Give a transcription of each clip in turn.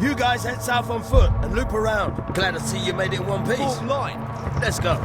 You guys head south on foot and loop around. Glad to see you made it in one piece. Full line. Let's go.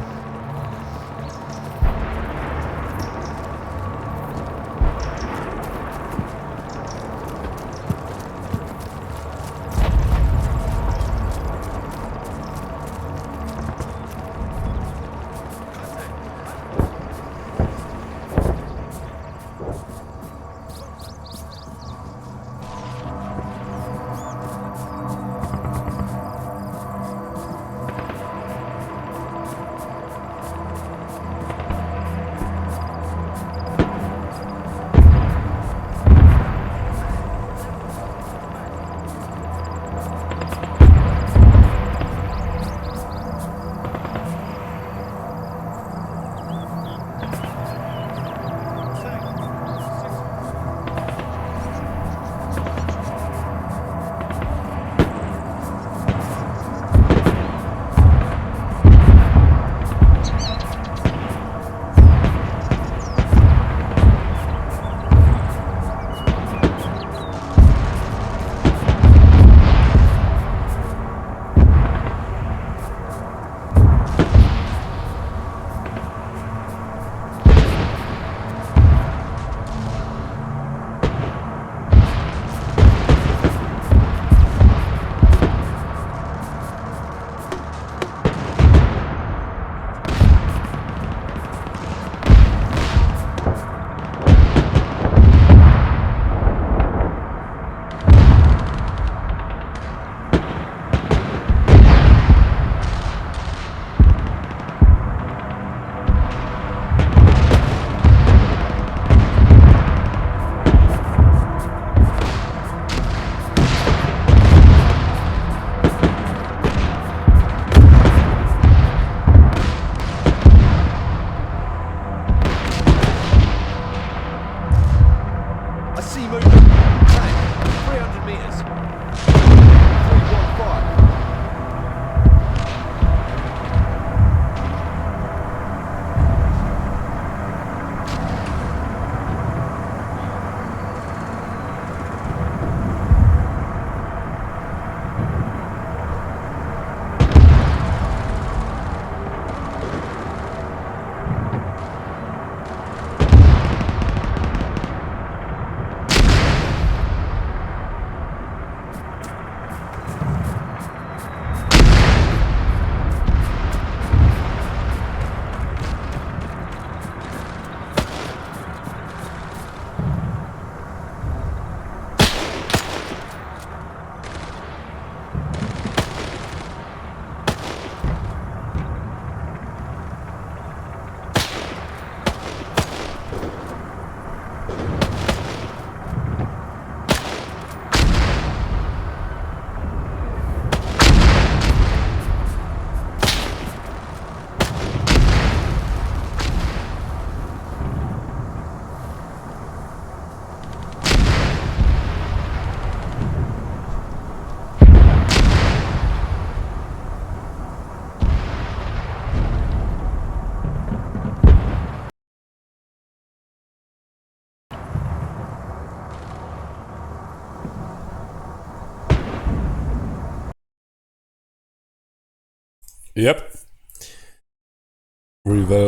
Japp.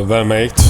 Väl mate.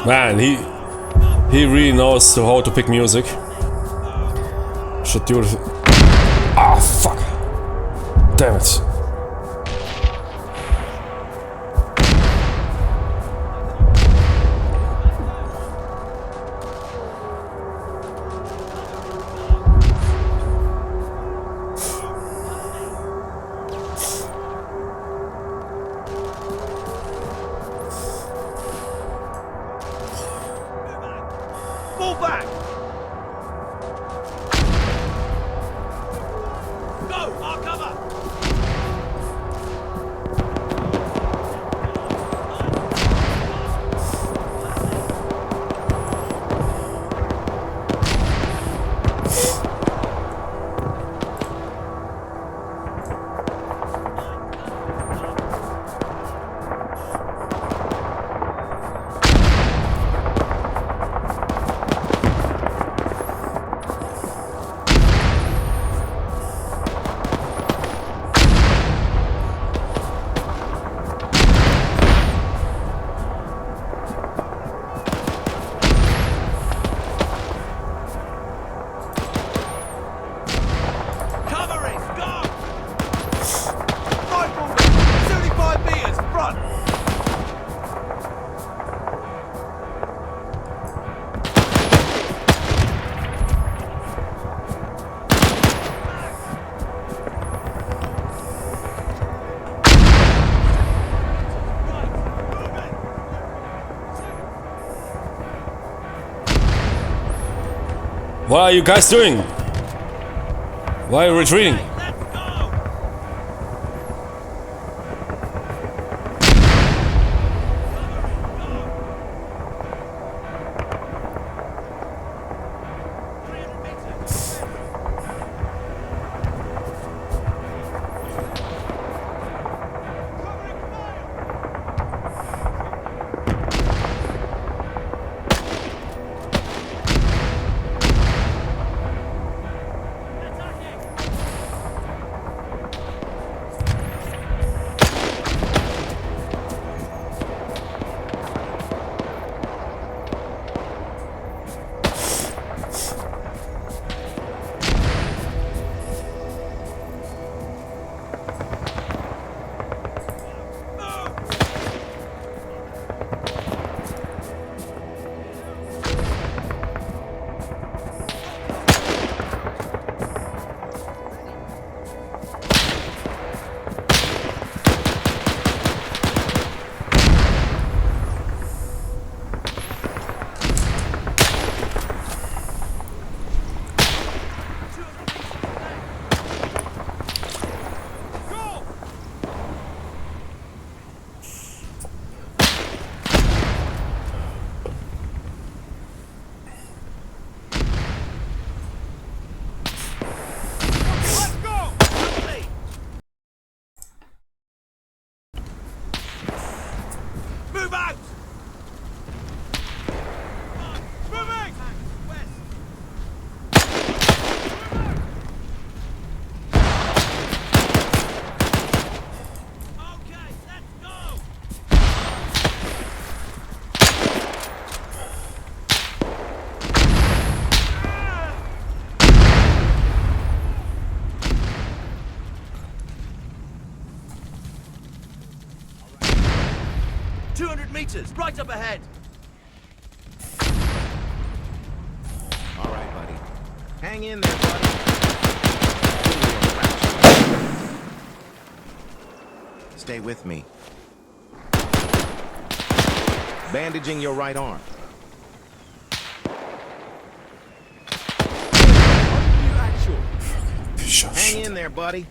Man, he really knows how to pick music. Should do it. Ah, fuck. Damn it. Fall back! Go! Our cover! What are you guys doing? Why are you retreating? Meters, right up ahead. All right, buddy. Hang in there, buddy. Stay with me. Bandaging your right arm. Hang in there, buddy.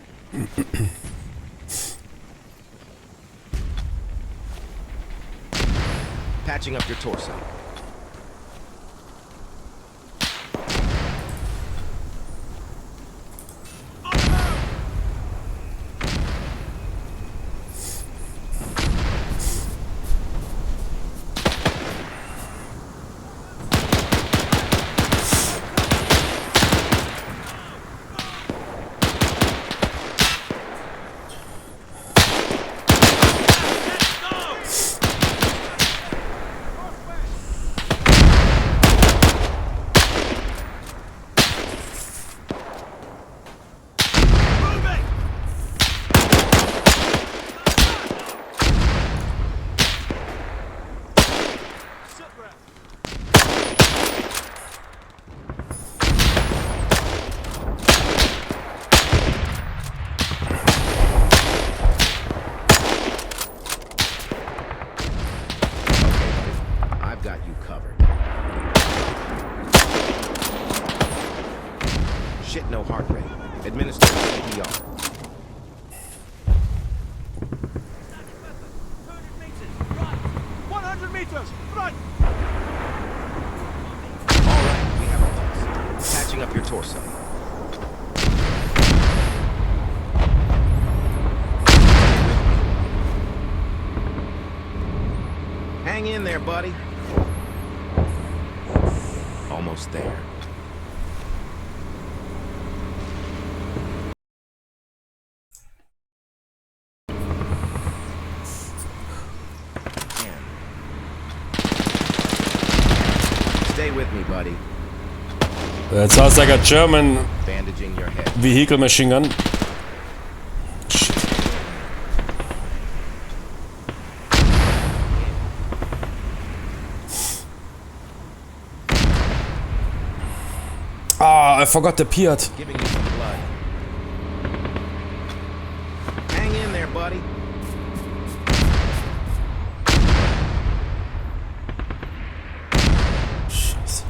Patching up your torso. Alright, we have a loss. Patching up your torso. Hang in there, buddy. Almost there. Stay with me, buddy. That sounds like a German Bandaging your head. vehicle machine gun. Shit. Ah, I forgot the Piat. Giving you some blood. Hang in there, buddy. Scheiße.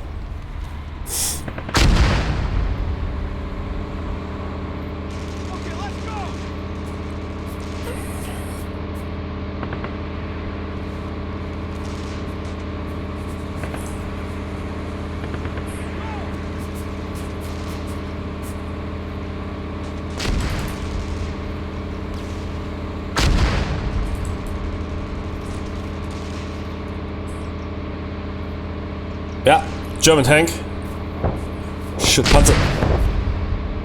Yeah, German tank. Shit,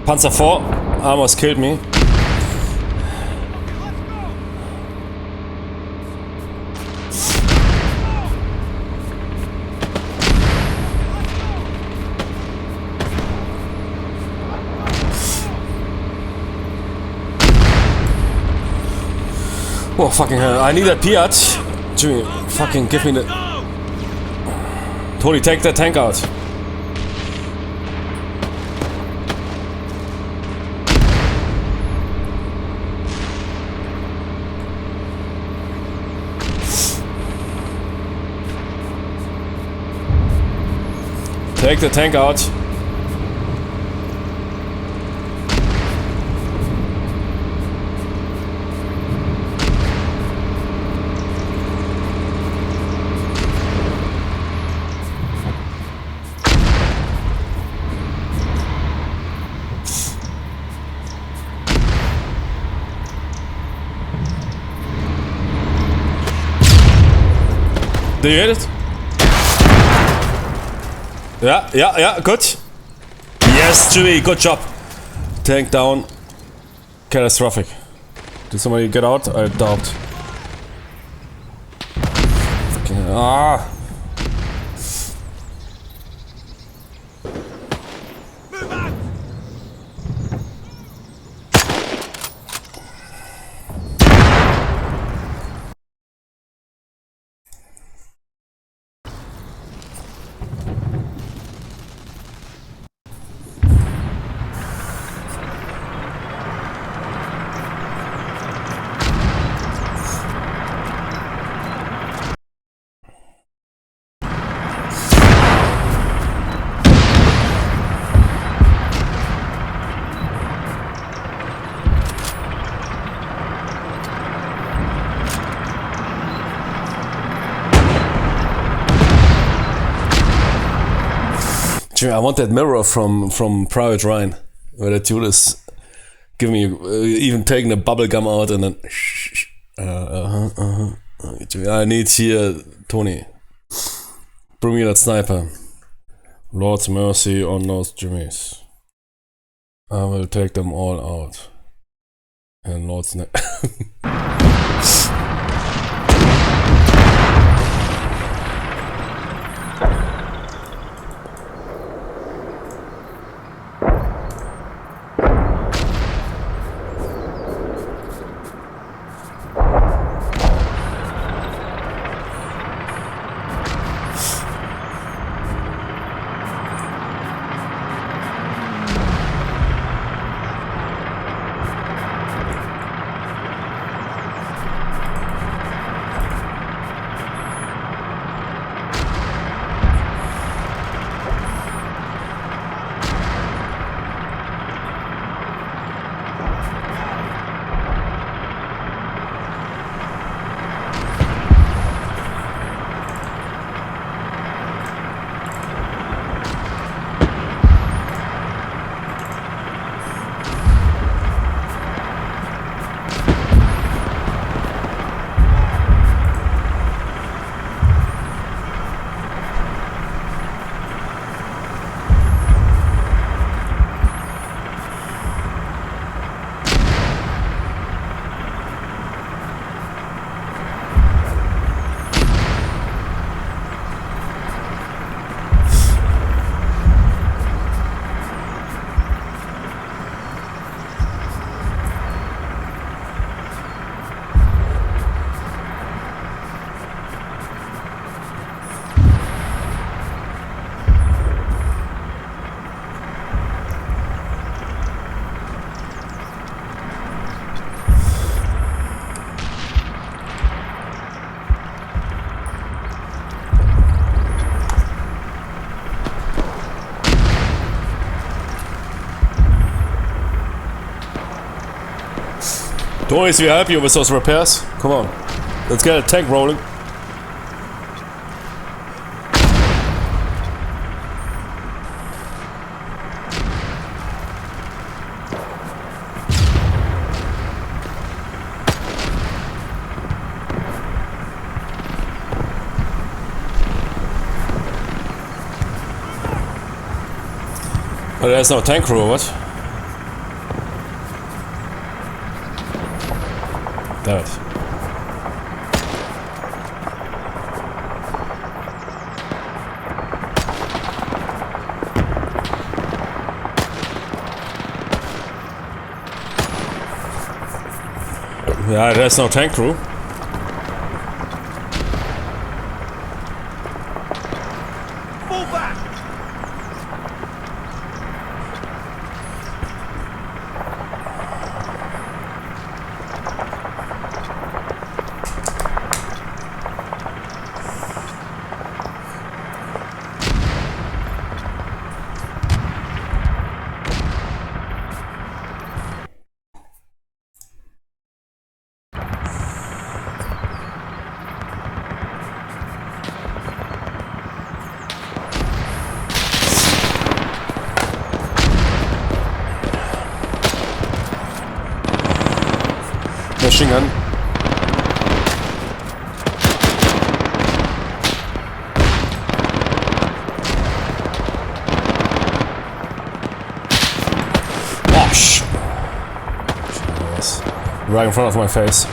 Panzer 4 almost killed me. Oh, fucking hell. I need that Piat. Jimmy, fucking give me the... Tony, take that tank out. Take the tank out. Do you hit it? Yeah, good. Yes, Jimmy, good job. Tank down. Catastrophic. Did somebody get out? I doubt. Fucking ah. I want that mirror from Private Ryan, where the dude is giving me, even taking the bubble gum out and then. I need here, Tony. Bring me that sniper. Lord's mercy on those Jimmys. I will take them all out. And Lord's Doris, we help you with those repairs. Come on. Let's get a tank rolling. Oh, there's no tank crew, or what? Damn it. Yeah, there's no tank crew. Fall back! Machine gun. Wash! Right in front of my face.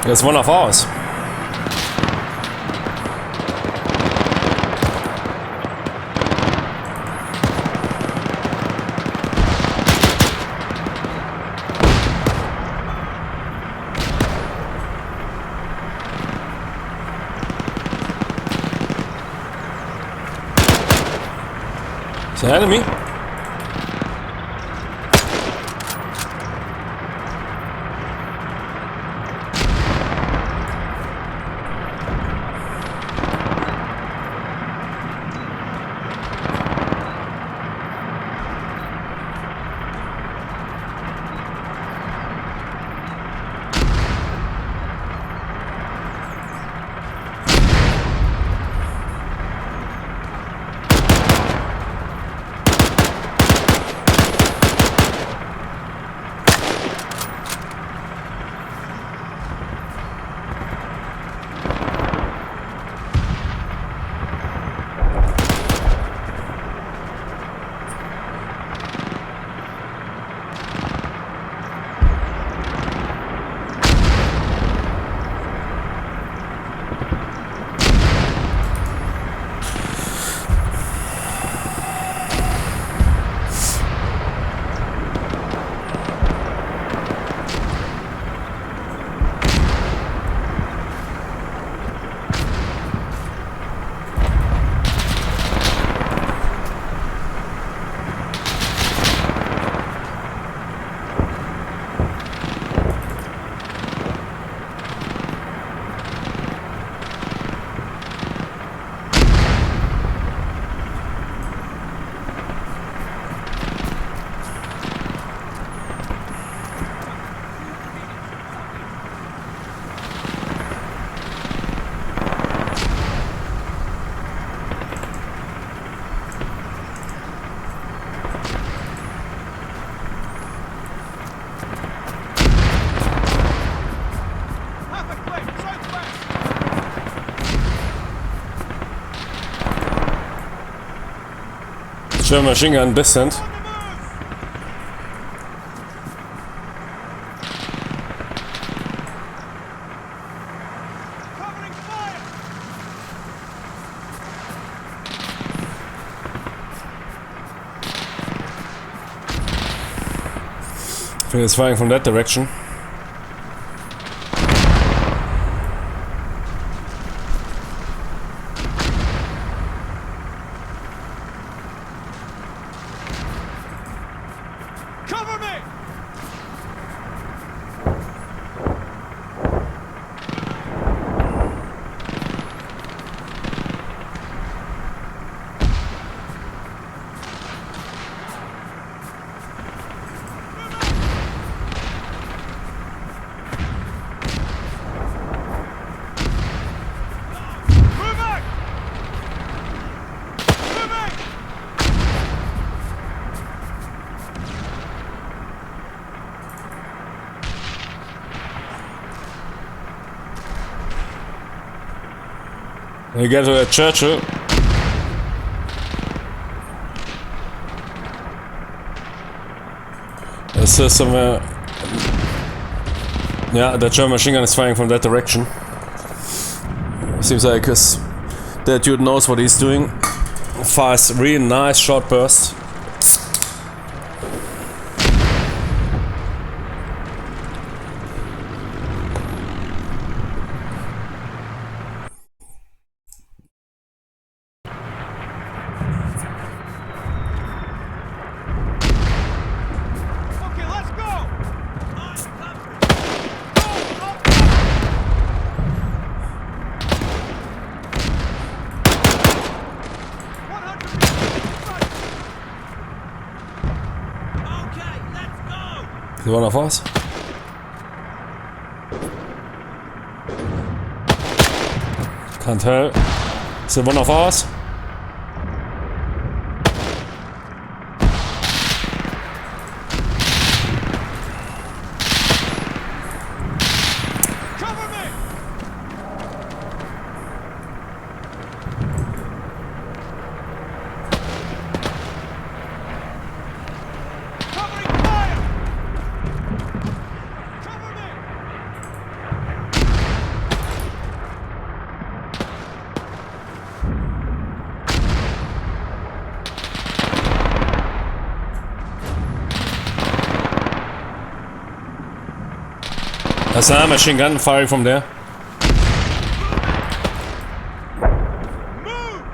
That's one of ours. It's an enemy. German machine gun distant. I think it's firing from that direction. Cover me! You get to that Churchill. There's somewhere. Yeah, the German machine gun is firing from that direction. Seems like that dude knows what he's doing. Fires really nice short burst. Is one of us? Can't tell. Is it one of us? That's a machine gun firing from there.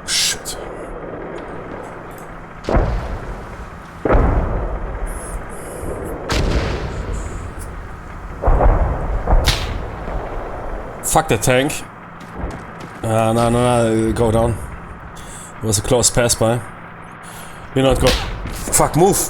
Shit. Fuck the tank. No, go down. It was a close pass by. You're not go. Fuck, move!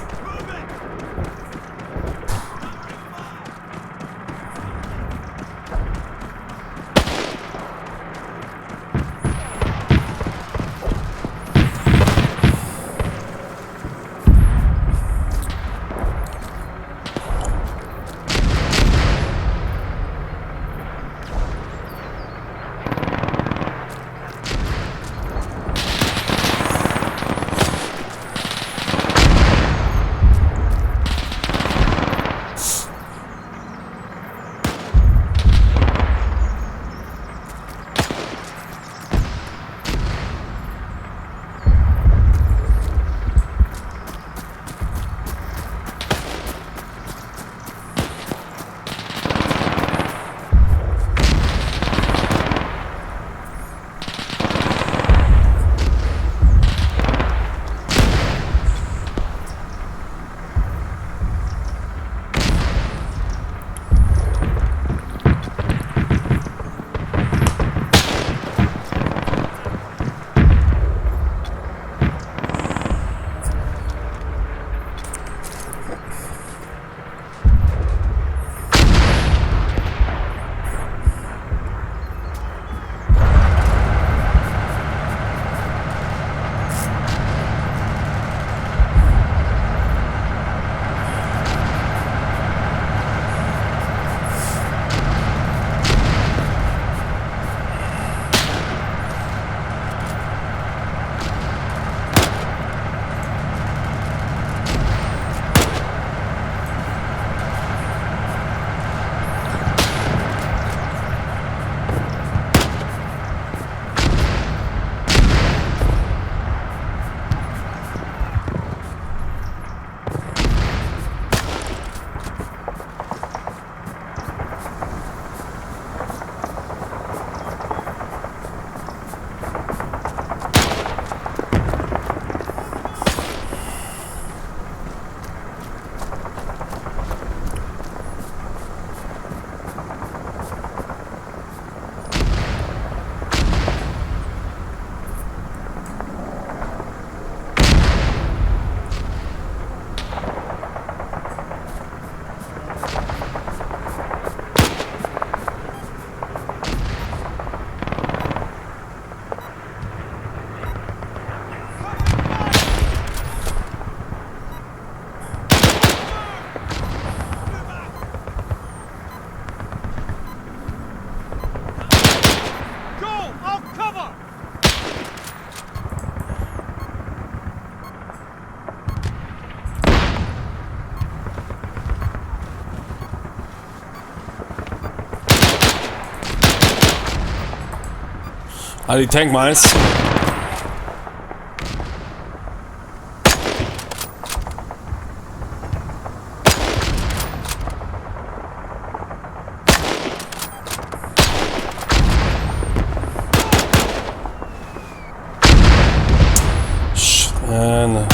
Are die tank mines? Man.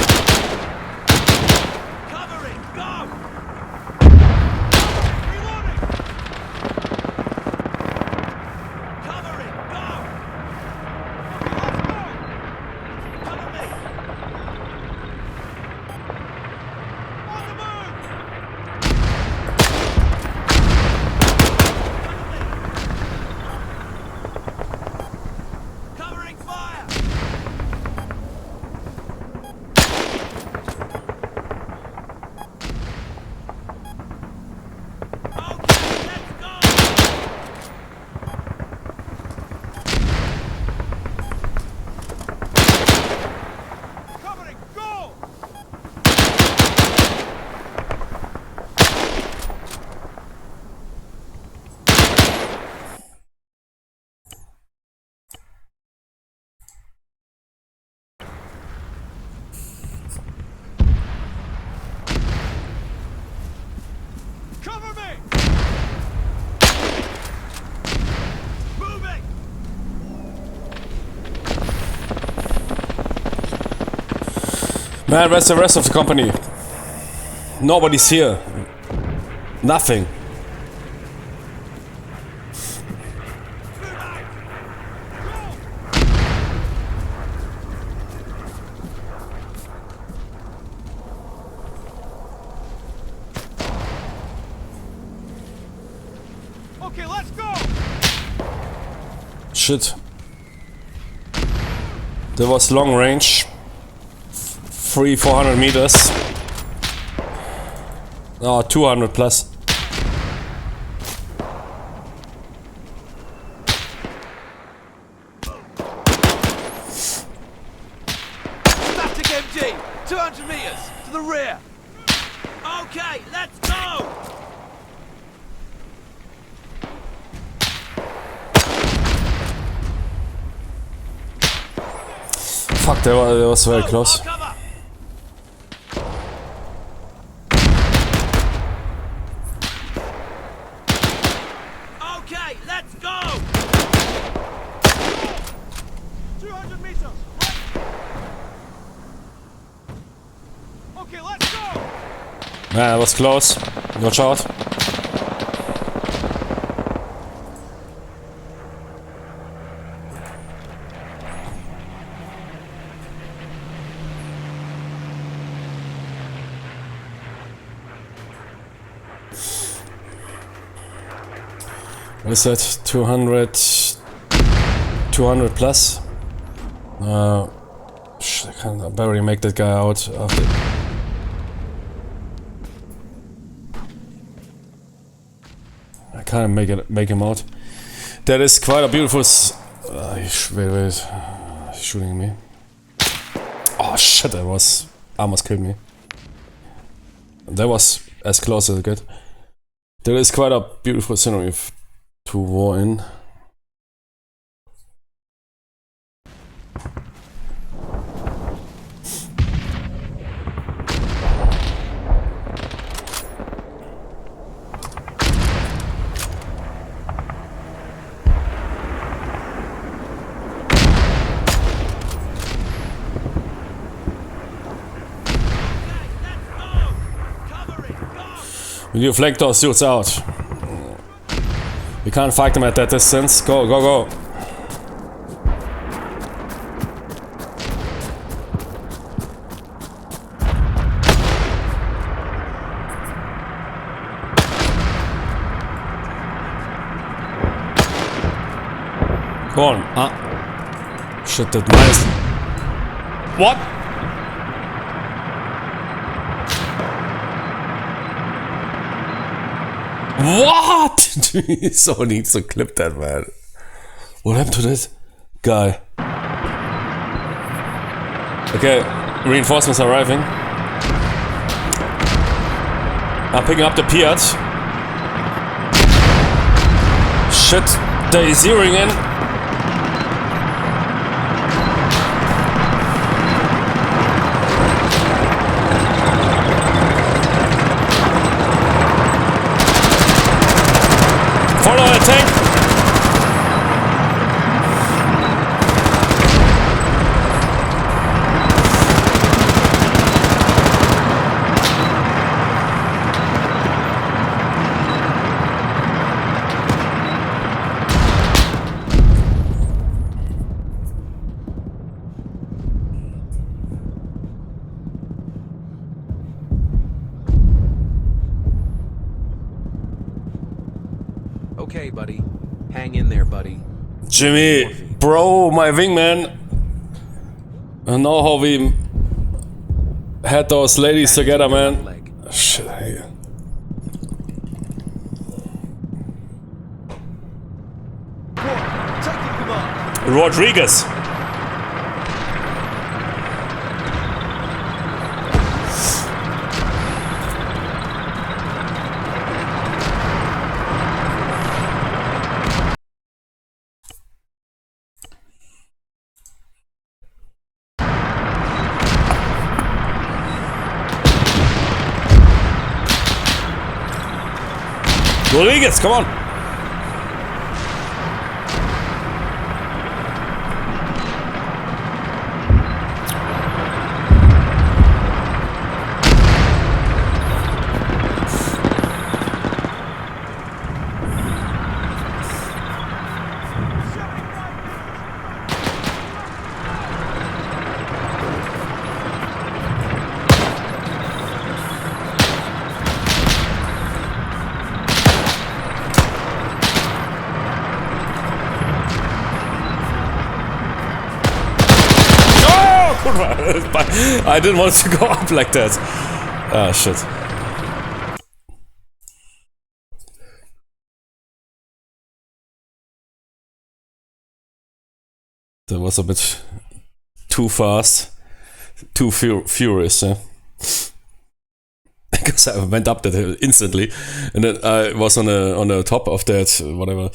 Man, where's the rest of the company? Nobody's here. Nothing. Okay, let's go. Shit. There was long range. 400 meters. Oh, 200 plus. Static MG, 200 meters to the rear. Okay, let's go. Fuck, that was very close. Okay, let's go. 200 meters. Okay, let's go. Man, that was close. Watch out. What is that? 200 plus? Shit, I can't barely make that guy out after. I can't make him out. That is quite a beautiful. Wait, he's shooting me. Oh shit! That was almost killed me. That was as close as I get. That is quite a beautiful scenery to war in. Will you flank those dudes out? We can't fight them at that distance. Go, go, go. Go on. Ah. Shit, that nice. What? What? So needs to clip that, man. What happened to this guy? Okay, reinforcements are arriving. I'm picking up the Piat. Shit, they're zeroing in. tank! Okay, buddy. Hang in there, buddy. Jimmy, bro, my wingman. I know how we had those ladies together, man. Leg. Shit, hey. Taking command. Rodriguez. Rodriguez, come on. I didn't want to go up like that. Ah, shit. That was a bit too fast, too furious, yeah. Because I went up that hill instantly, and then I was on the top of that whatever.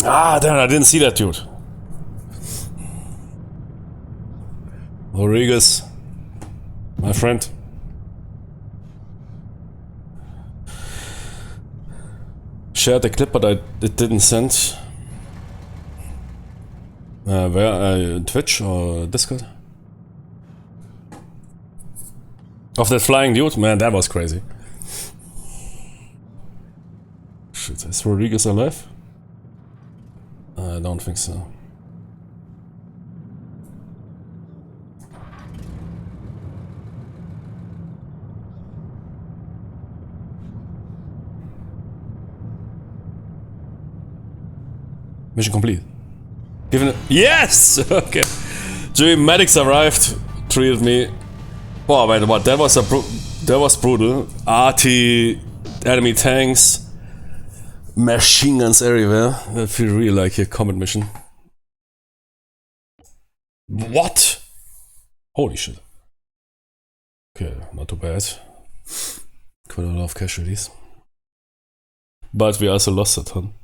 Ah, damn, I didn't see that dude. Rodriguez, my friend. Shared the clip, but it didn't send. Where? Twitch or Discord? Of that flying dude? Man, that was crazy. Shit, is Rodriguez alive? I don't think so. Mission complete. Given it. Yes! Okay. Jimmy, medics arrived, treated me. Wow, man, what? That was brutal. RT, enemy tanks. Machine guns everywhere. I feel really like a combat mission. What? Holy shit. Okay, not too bad. Quite a lot of casualties. But we also lost a ton.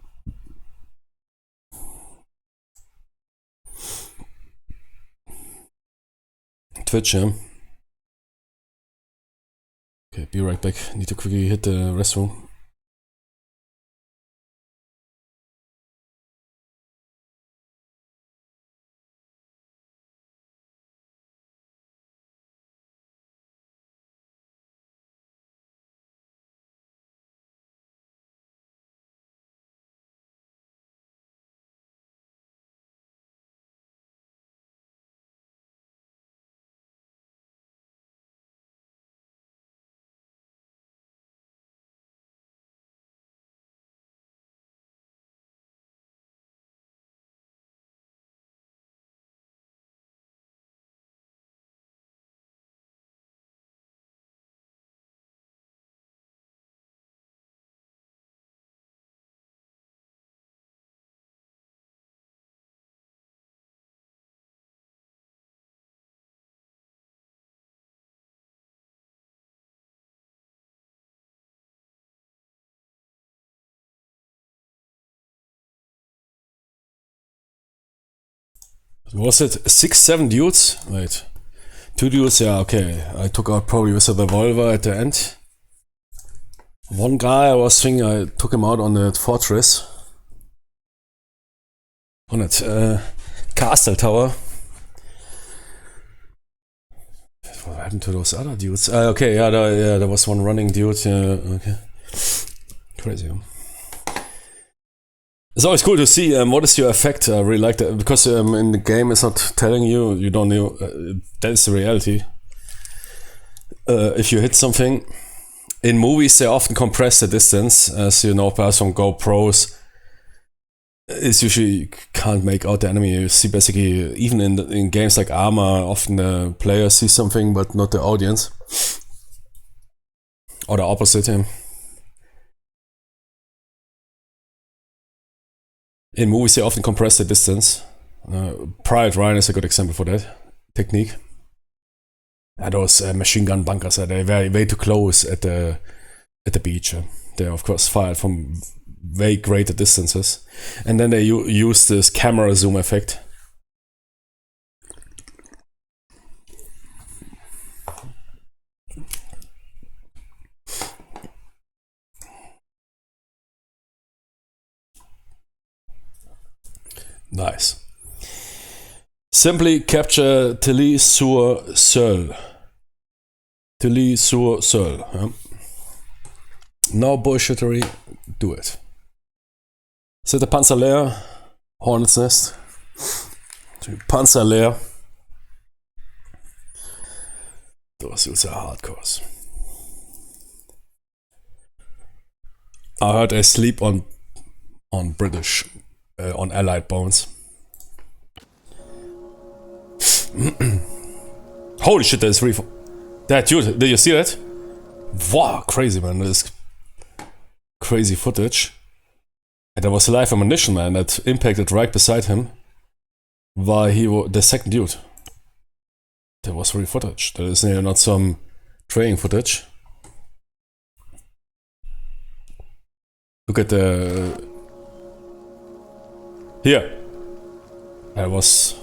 Twitch, yeah. Okay, be right back. Need to quickly hit the restroom. Was it 6, 7 dudes? Wait. 2 dudes, yeah, okay. I took out probably with a revolver at the end. One guy, I was thinking I took him out on the fortress. On that castle tower. What happened to those other dudes? Okay, yeah, there was one running dude. Yeah, okay. Crazy. It's always cool to see what is your effect. I really like that because in the game it's not telling you. You don't know. That's the reality. If you hit something, in movies they often compress the distance, as you know, perhaps from GoPros. It's usually you can't make out the enemy. You see basically, even in games like ARMA, often the player sees something but not the audience. Or the opposite. In movies they often compress the distance. Private Ryan is a good example for that technique. Those machine gun bunkers, they're way too close at the beach. They're of course fired from way greater distances, and then they use this camera zoom effect. Nice. Simply capture Tilly-sur-Seul. Tilly-sur-Seul. Yeah. No bullshittery, do it. Set the Panzer leer. Hornet's Nest. Panzer leer. Those dudes are hardcores. I heard they sleep on British, on Allied bones. Holy shit, there's 3. That dude, did you see that? Wow, crazy man, this crazy footage. And there was live ammunition, man, that impacted right beside him while he was the second dude. There was real footage. That is not some training footage. Look at the... Here. That was...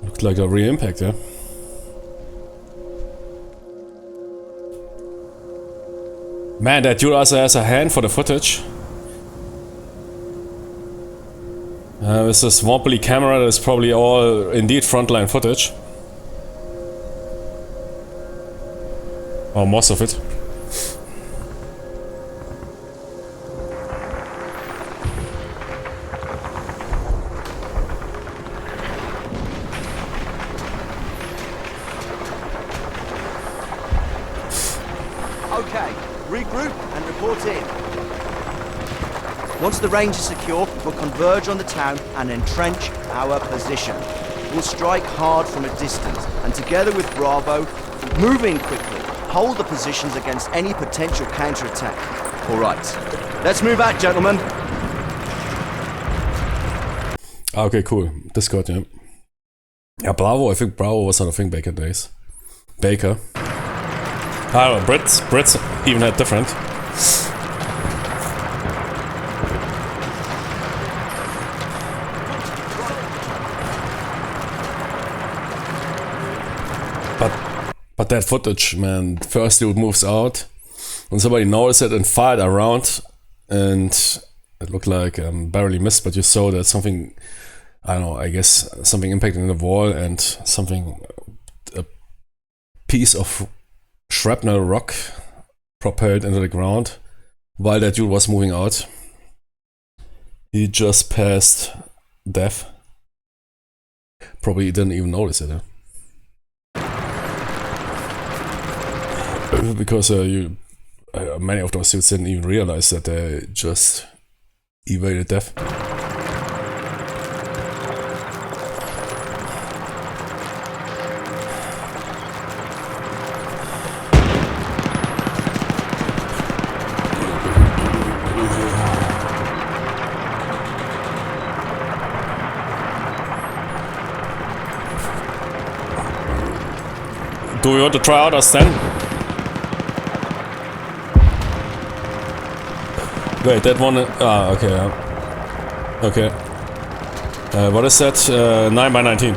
Looked like a real impact, yeah? Man, that dude also has a hand for the footage. With this wobbly camera, that is probably all indeed frontline footage. Or most of it. Okay, regroup and report in. Once the range is secure, we'll converge on the town and entrench our position. We'll strike hard from a distance, and together with Bravo, move in quickly. Hold the positions against any potential counterattack. All right, let's move out, gentlemen. Okay, cool. Discord, yeah. Yeah, Bravo, I think Bravo was not a thing back in days. Baker. I don't know, Brits even had different. But that footage, man, first dude moves out, and somebody noticed it and fired around, and it looked like barely missed, but you saw that something, I don't know, I guess something impacted the wall and something, a piece of shrapnel rock propelled into the ground while that dude was moving out. He just passed death. Probably didn't even notice it. Because many of those dudes didn't even realize that they just evaded death. Do you want to try out us then? Wait, that one... Ah, okay. Okay. What is that? 9x19.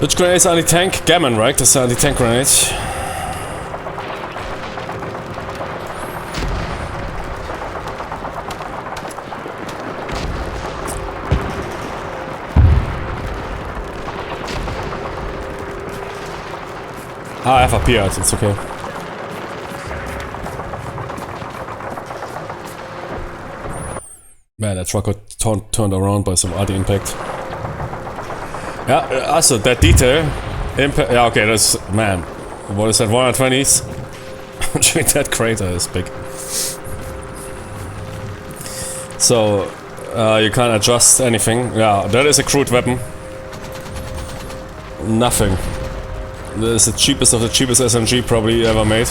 Which grenades are anti-tank? Gammon, right? That's the anti-tank grenade. Ah, I have a P-Art, it's okay. Man, that truck got turned around by some anti-impact. Yeah, also that detail. Impact. Yeah, okay, that's. Man. What is that? 120s? That crater is big. So, you can't adjust anything. Yeah, that is a crude weapon. Nothing. That is the cheapest of the cheapest SMG probably ever made.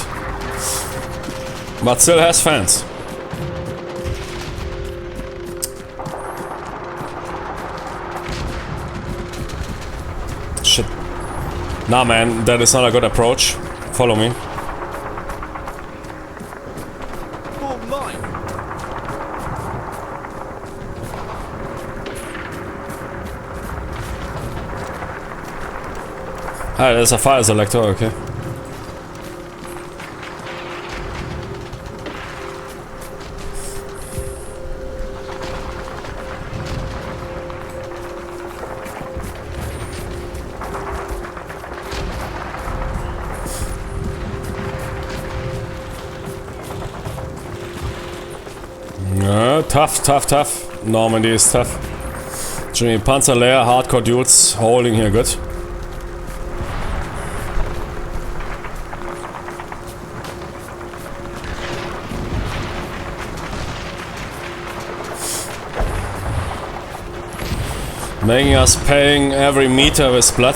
But still has fans. Shit. Nah, man, that is not a good approach. Follow me. Form line. Ah, there's a fire selector, okay. Tough. Normandy is tough. Jimmy, Panzer layer, hardcore dudes, holding here good. Making us paying every meter with blood.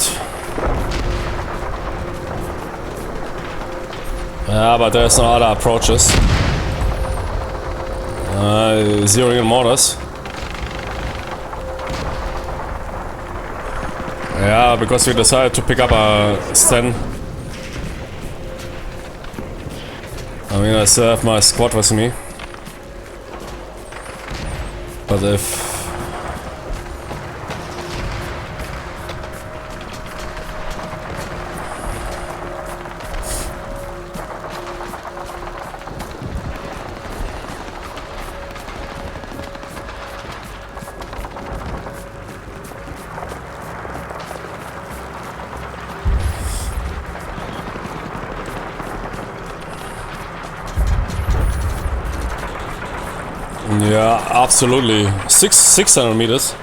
Yeah, but there's no other approaches. Zeroing in mortars. Yeah, because we decided to pick up a Sten. I mean, I still have my squad with me. But if... Yeah, absolutely. 600 meters.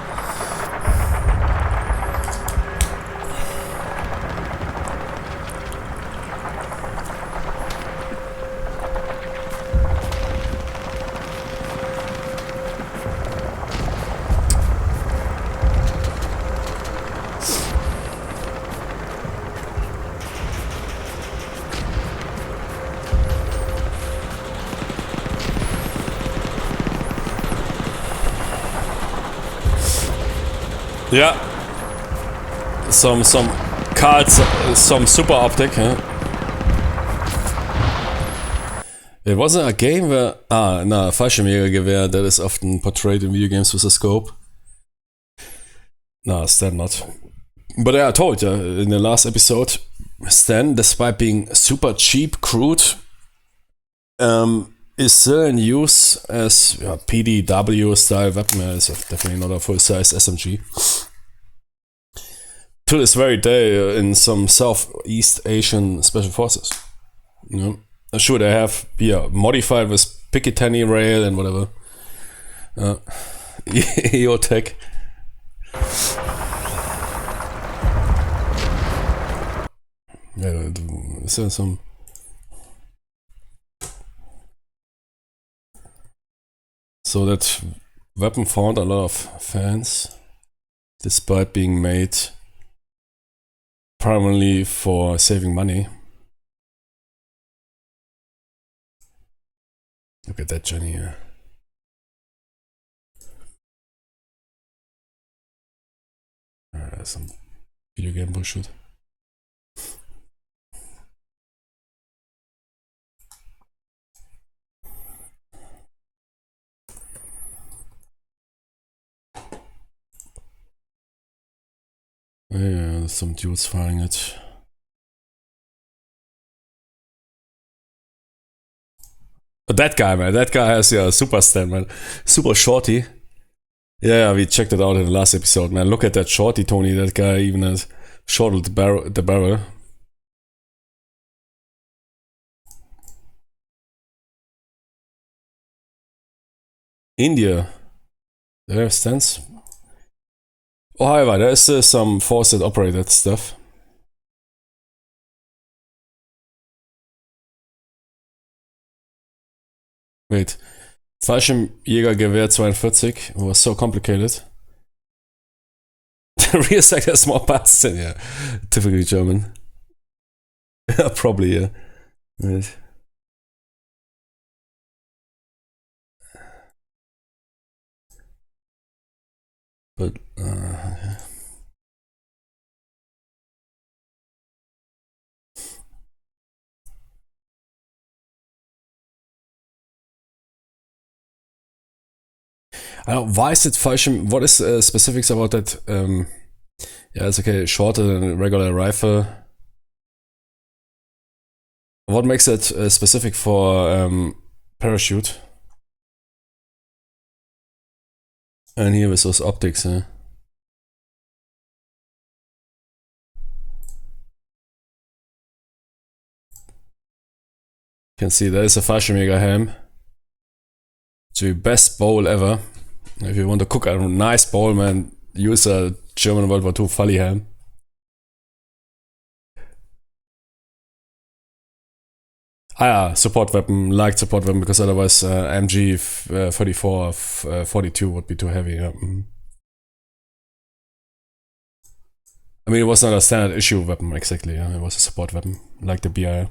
Yeah, some cards, some super optic. Huh? It wasn't a game where Fallschirmjägergewehr that is often portrayed in video games with a scope. No, Stan not. But yeah, I told you in the last episode, Stan, despite being super cheap, crude, is still in use as PDW style weapon. It's definitely not a full size SMG. To this very day in some Southeast Asian special forces. You know? Sure, they have modified with Picatinny rail and whatever. EOTech. Yeah, is there some? So that weapon found a lot of fans, despite being made primarily for saving money. Look at that Johnny here. Some video game bullshit. Yeah, some dudes firing it. But that guy, man, that guy has a super stand, man. Super shorty. Yeah, we checked it out in the last episode, man. Look at that shorty, Tony. That guy even has shorted the barrel. India. They have stands. Oh, however, there is some force that operate that stuff. Wait. Fallschirmjägergewehr 42 was so complicated. The rear sight has more parts than, yeah. Typically German. Probably, yeah. Right. But, yeah. I don't know, why is it Fallschirm? What is specifics about that? Yeah, it's okay, shorter than a regular rifle. What makes it specific for parachute? And here with those optics, huh? You can see there is a Fallschirmjäger helm. It's the best bowl ever. If you want to cook a nice bowl, man, use a German World War II Falli helm. Support weapon, light support weapon, because otherwise MG 34 42 would be too heavy. Yeah. I mean, it was not a standard issue weapon exactly. Yeah? It was a support weapon, like the BI.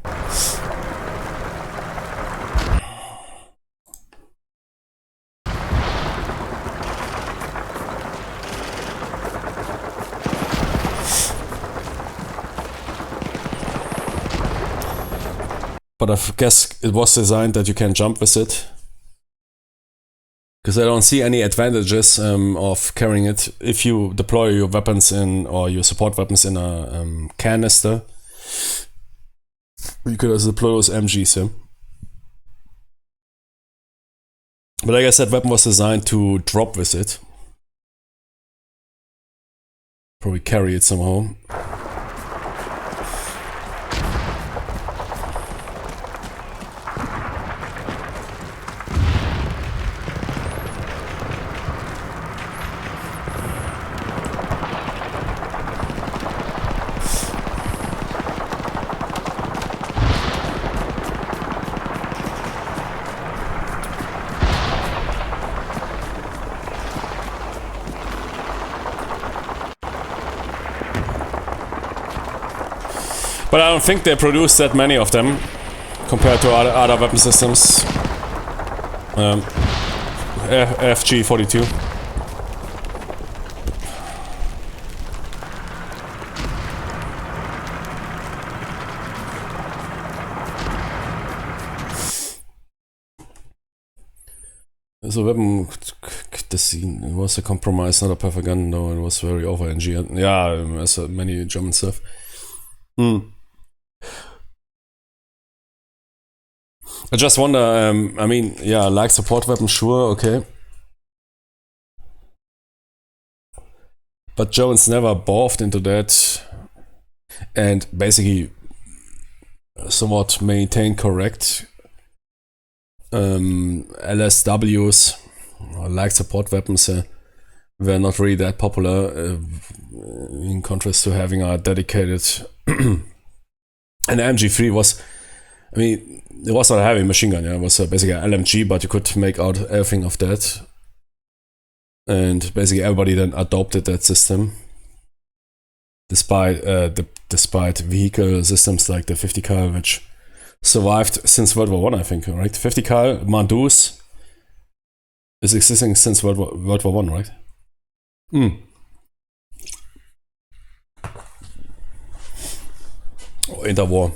But I guess it was designed that you can jump with it. Because I don't see any advantages of carrying it if you deploy your weapons in, or your support weapons in a canister. You could also deploy those MGs, yeah? But I guess that weapon was designed to drop with it. Probably carry it somehow. But I don't think they produce that many of them compared to other weapon systems. FG-42. So weapon, this was a compromise, not a perfect gun, though. It was very over-engineered. Yeah, as many German stuff. I just wonder, I mean, yeah, like support weapon, sure, okay. But Germans never morphed into that. And basically, somewhat maintained correct. LSWs, or light support weapons, were not really that popular in contrast to having a dedicated. And the MG3 was, I mean, it was not a heavy machine gun, yeah, it was basically an LMG, but you could make out everything of that. And basically everybody then adopted that system. Despite vehicle systems like the 50 cal, which survived since World War I think, right? 50 cal Mandus is existing since World War I, right? Interwar.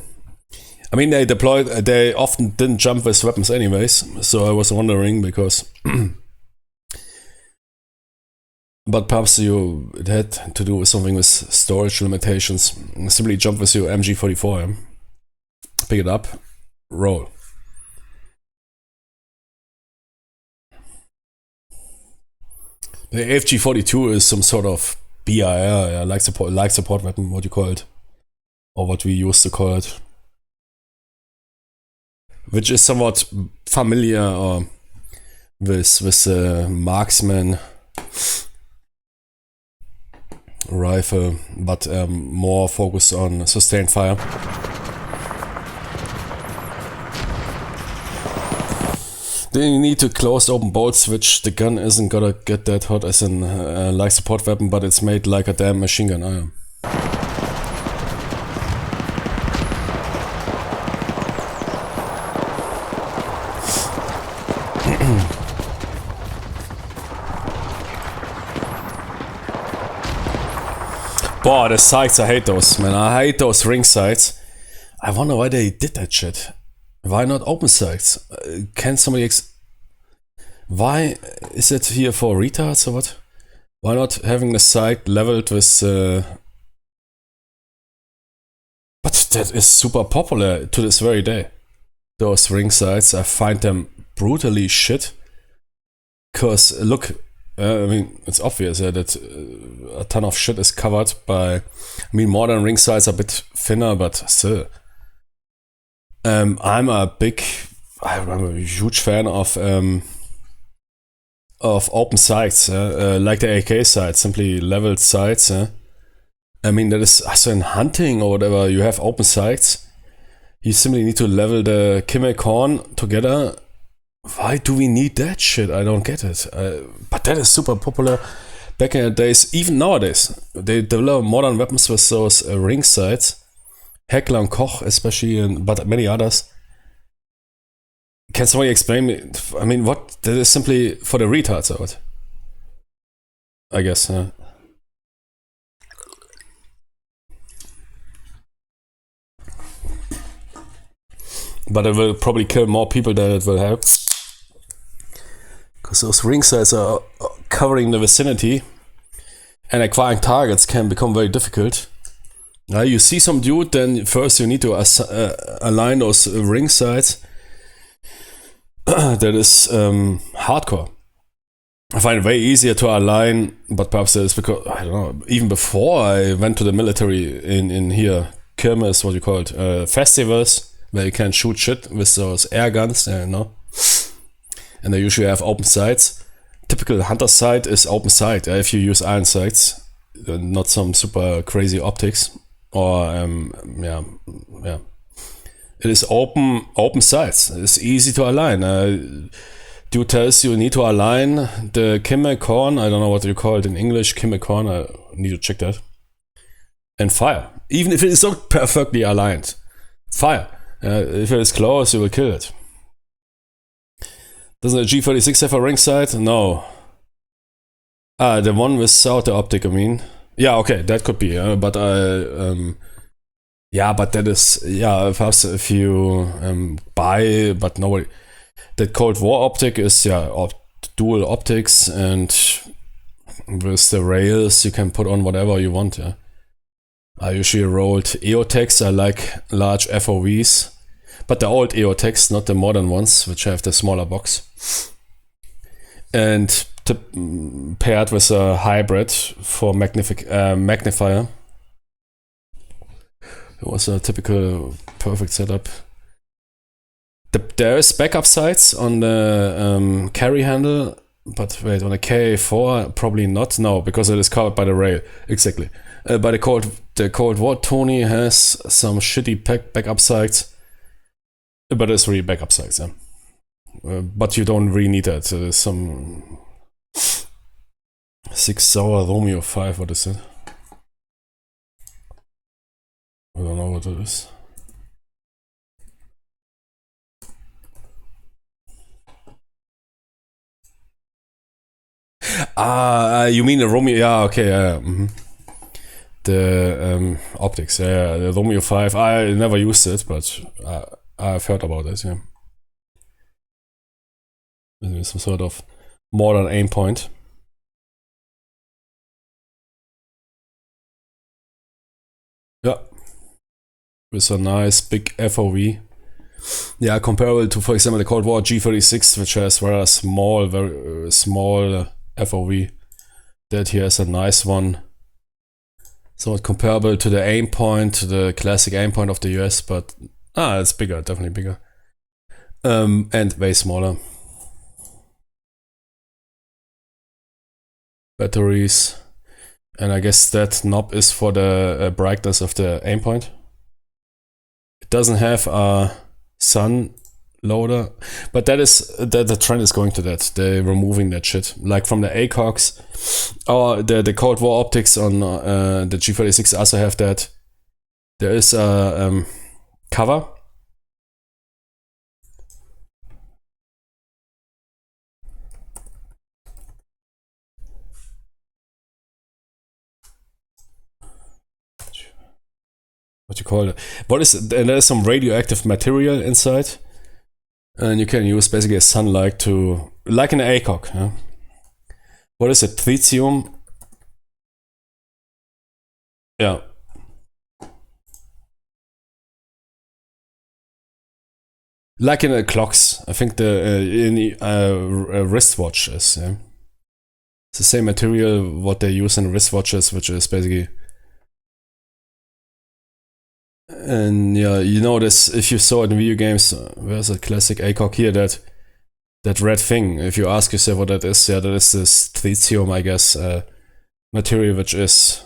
I mean, they often didn't jump with weapons anyways, so I was wondering because but perhaps it had to do with something with storage limitations. Simply jump with your MG44, yeah? Pick it up, roll. The AFG42 is some sort of BIR, yeah, like support weapon, what you call it, or what we used to call it, which is somewhat familiar with marksman rifle, but more focused on sustained fire. Then you need to close open bolt switch. The gun isn't gonna get that hot as an light support weapon, but it's made like a damn machine gun iron. Boah, the sights, I hate those, man. I hate those ring sights. I wonder why they did that shit. Why not open sights? Can somebody why is it here for retards or what? Why not having the sight leveled with But that is super popular to this very day. Those ring sights, I find them brutally shit. Cause look, I mean, it's obvious that a ton of shit is covered by. I mean, modern ring sights are a bit thinner, but still. I'm a huge fan of open sights, like the AK sights, simply leveled sights. I mean, that is also in hunting or whatever. You have open sights. You simply need to level the Kimmel corn together. Why do we need that shit? I don't get it. But that is super popular back in the days. Even nowadays, they develop modern weapons with those ring sights. Heckler and Koch, especially, but many others. Can somebody explain me? I mean, what? That is simply for the retards or what? I guess. But it will probably kill more people than it will help. Because those ring sights are covering the vicinity, and acquiring targets can become very difficult. You see some dude, then first you need to align those ring sights. That is hardcore. I find it way easier to align, but perhaps that is because, I don't know, even before I went to the military in here, Kirmes, what you call it, festivals, where you can shoot shit with those air guns, you know. And they usually have open sights. Typical hunter sight is open sight, if you use iron sights, not some super crazy optics. Or it is open sights. It's easy to align. Dude tells you need to align the Kimmel corn. I don't know what you call it in English. Kimmel corn. I need to check that. And fire. Even if it is not perfectly aligned, fire. If it is close, you will kill it. Doesn't the G36 have a ring sight? No. The one without the optic, I mean. Yeah, okay, that could be, but but that is, perhaps if you buy, but nobody, that Cold War optic is, dual optics, and with the rails, you can put on whatever you want, I usually rolled EOTechs, I like large FOVs, but the old EOTechs, not the modern ones, which have the smaller box. And paired with a hybrid for magnifier. It was a typical perfect setup. There is backup sights on the carry handle, but wait, on the KA4 probably not. No, because it is covered by the rail. Exactly. By the Cold War, Tony has some shitty backup sights, but it's really backup sights. Yeah. But you don't really need that. There's some 6-hour Romeo 5. What is it? I don't know what it is. You mean the Romeo? Yeah, okay, yeah. The optics, yeah, the Romeo 5. I never used it, but I've heard about it, yeah. Some sort of modern aim point. Yeah. With a nice big FOV. Yeah, comparable to, for example, the Cold War G36, which has very small, very small FOV. That here is a nice one. Somewhat comparable to the aim point, the classic aim point of the US, but it's bigger, definitely bigger. And way smaller. Batteries. And I guess that knob is for the brightness of the aim point. It doesn't have a sun loader, but that is the trend is going to that. They're removing that shit, like from the ACOGs or the Cold War optics on the G36 also have that. There is a cover. What you call it? What is it? And there's some radioactive material inside. And you can use basically a sunlight to, like an ACOG. Yeah? What is it? Tritium? Yeah. Like in the clocks. I think in the wristwatches. Yeah? It's the same material what they use in wristwatches, which is basically. And yeah, you know this if you saw it in video games. Where's a classic ACOG here? That red thing. If you ask yourself what that is, yeah, that is this tritium, I guess, material which is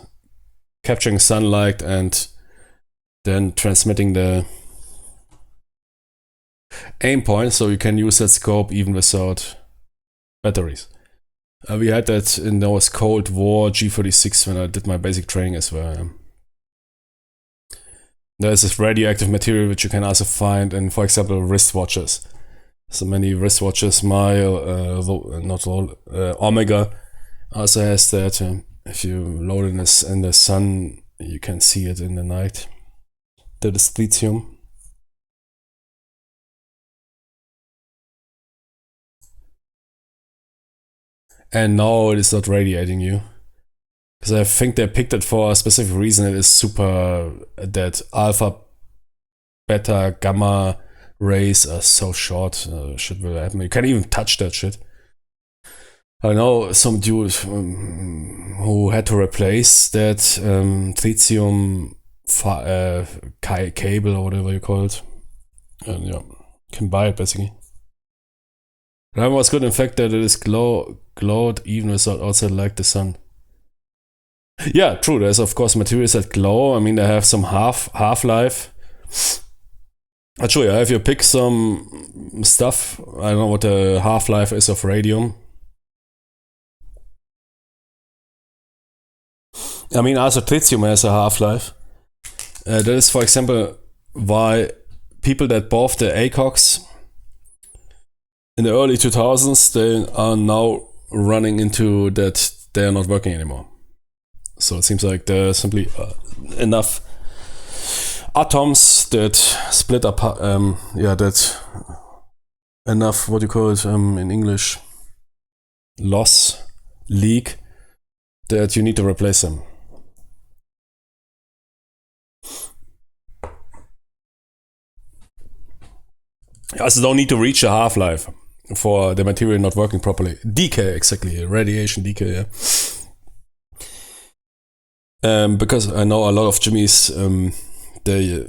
capturing sunlight and then transmitting the aim point, so you can use that scope even without batteries. We had that in those Cold War G36 when I did my basic training as well. There's this radioactive material which you can also find in, for example, wristwatches. So many wristwatches, Omega also has that. If you load it in the sun, you can see it in the night. That is tritium. And now it is not radiating you. Because I think they picked it for a specific reason. It is super, that alpha, beta, gamma rays are so short. Shit will happen. You can't even touch that shit. I know some dude who had to replace that tritium cable or whatever you call it. And yeah, you can buy it basically. That was good in fact that it is glowed even without outside like the sun. Yeah, true. There's of course materials that glow. I mean, they have some half-life. I'll show you. If you pick some stuff, I don't know what the half-life is of radium. I mean, also tritium has a half-life. That is, for example, why people that bought the ACOGs in the early 2000s, they are now running into that they are not working anymore. So it seems like there's simply enough atoms that split up, that enough, what do you call it in English, leak, that you need to replace them. You also don't need to reach a half-life for the material not working properly. Decay, exactly, radiation decay, yeah. Because I know a lot of Jimmies they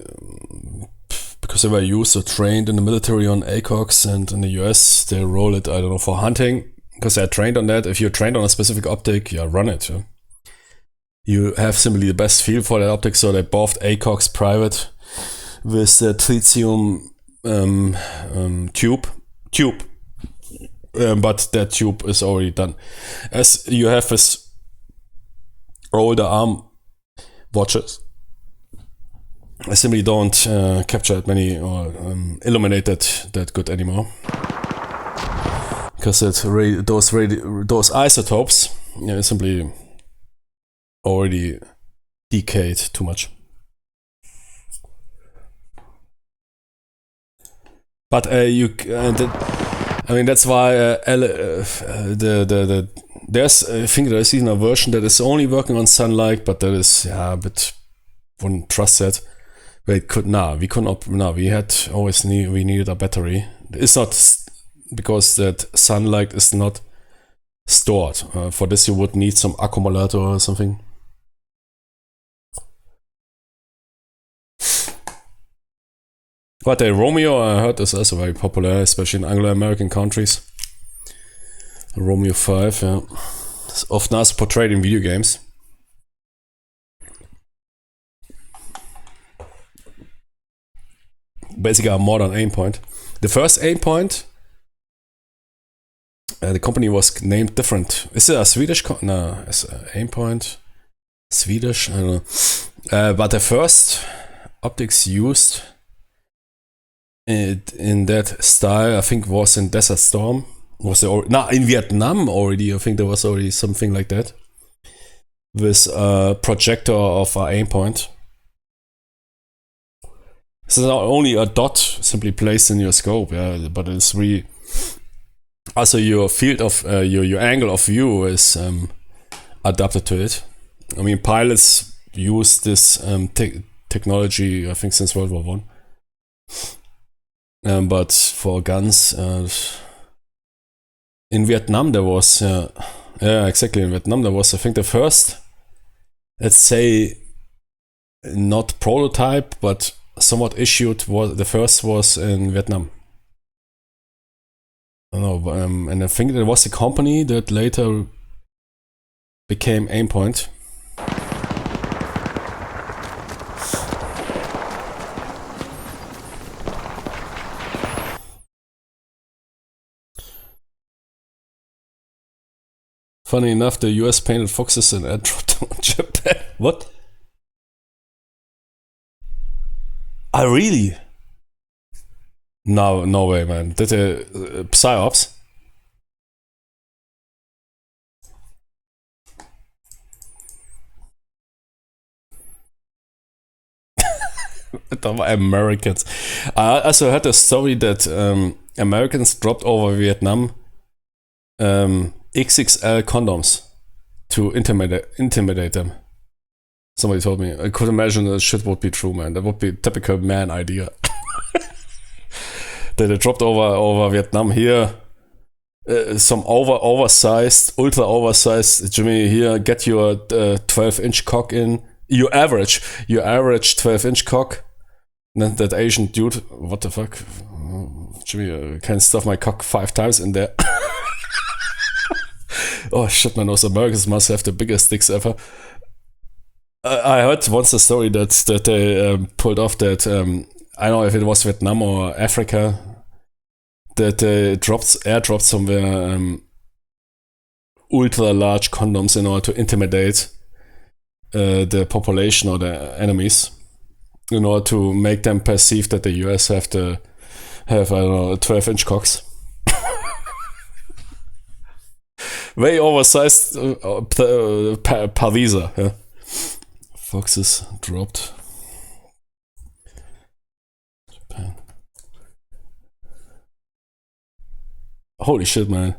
because they were used or trained in the military on ACOGs, and in the US they roll it, I don't know, for hunting, because they're trained on that. If you're trained on a specific optic, yeah, run it. Yeah. You have simply the best feel for that optic, so they bought ACOGs private with the tritium tube. But that tube is already done. As you have this older ARM watches, I simply don't capture that many or illuminate that good anymore, because those isotopes simply already decayed too much. But that's why there's, I think there's even a version that is only working on sunlight, but that is but wouldn't trust that. We needed a battery. It's not because that sunlight is not stored. For this you would need some accumulator or something. But the Romeo, I heard, is also very popular, especially in Anglo-American countries. Romeo 5, yeah. It's often also portrayed in video games. Basically a modern aim point. The first aim point, the company was named different. Is it a Swedish no, it's aim point. Swedish, I don't know. But the first optics used in that style, I think, was in Desert Storm. In Vietnam already, I think there was already something like that. With a projector of an aim point. So not only a dot simply placed in your scope, but it's really also your field of your angle of view is adapted to it. I mean, pilots use this technology, I think, since World War One. But for guns, in Vietnam there was, exactly, in Vietnam there was, I think, the first, let's say, not prototype, but somewhat issued, the first was in Vietnam. I don't know, and I think there was a company that later became Aimpoint. Funny enough, the US painted foxes and dropped on Japan. What? Really? No way, man. Did the PsyOps? Americans. I also heard a story that Americans dropped over Vietnam XXL condoms to intimidate them. Somebody told me. I could imagine that shit would be true, man. That would be a typical man idea. That they dropped over Vietnam here. Some oversized, ultra oversized, Jimmy, here, get your 12-inch cock in. Your average 12-inch cock. And then that Asian dude, what the fuck? Jimmy, I can stuff my cock 5 times in there. Oh shit, man, those Americans must have the biggest dicks ever. I heard once a story that they pulled off that, I don't know if it was Vietnam or Africa, that they airdropped somewhere ultra large condoms in order to intimidate the population or the enemies, in order to make them perceive that the US have I don't know, 12-inch cocks. Very oversized Pariser, yeah. Foxes dropped. Japan. Holy shit, man.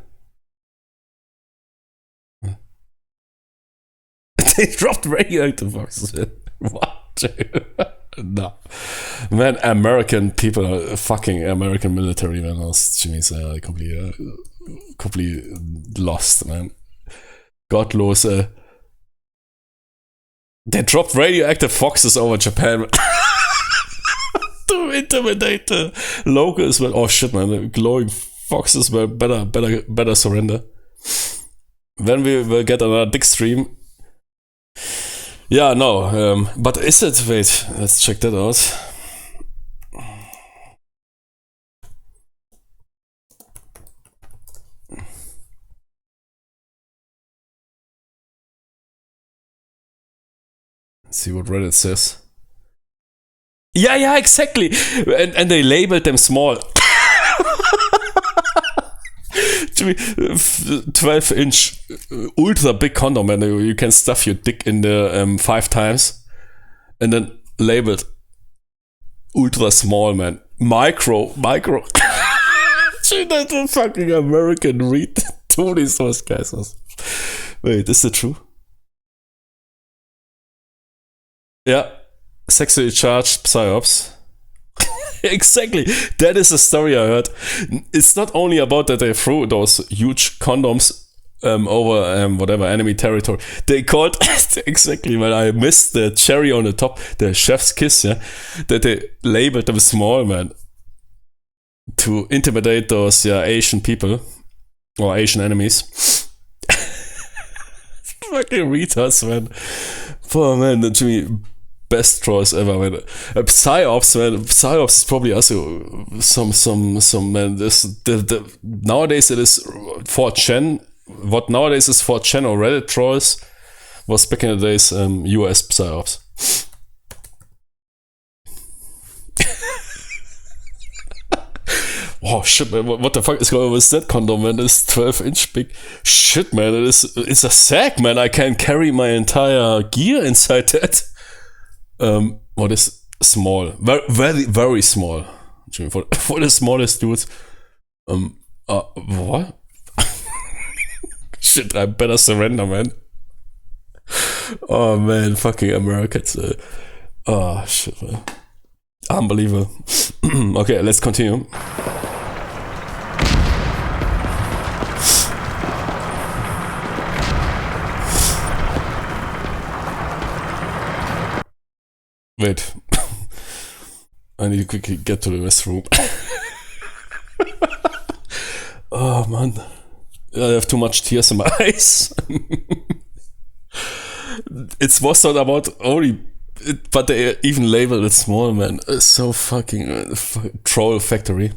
They dropped radioactive foxes. What? No. Man, American people are fucking American military, man. Those Chinese are completely lost, man. Godlose. They dropped radioactive foxes over Japan. to intimidate the locals. Well, oh shit, man, the glowing foxes were better surrender. Then we will get another dick stream. Yeah, no, but is it? Wait, let's check that out. Let's see what Reddit says. Yeah, exactly. And they labeled them small. 12-inch ultra big condom, and you can stuff your dick in the 5 times, and then labeled ultra small, man. Micro. That's a fucking American read. Tony source, guys. Wait, is it true? Yeah, sexually charged psyops. Exactly, that is the story I heard. It's not only about that they threw those huge condoms over whatever enemy territory. They called exactly when I missed the cherry on the top, the chef's kiss. Yeah, that they labeled them small, man, to intimidate those Asian people or Asian enemies. Fucking retards, man. Poor man, the Jimmy. Best trolls ever, man. Psyops, man. Psyops is probably also some man. Nowadays it is 4chan. What nowadays is 4chan or Reddit trolls was back in the days US Psyops. Oh shit, man! What the fuck is going on with that condom, man? It's 12-inch big. Shit, man! It's a sack, man. I can carry my entire gear inside that. What is small? Very, very small. For the smallest dudes. What? Shit, I better surrender, man. Oh man, fucking Americans. Oh shit, man. Unbelievable. Okay, let's continue. Wait. I need to quickly get to the restroom. Oh man. I have too much tears in my eyes. It was not about only... but they even labeled it small, man. It's so fucking... troll factory.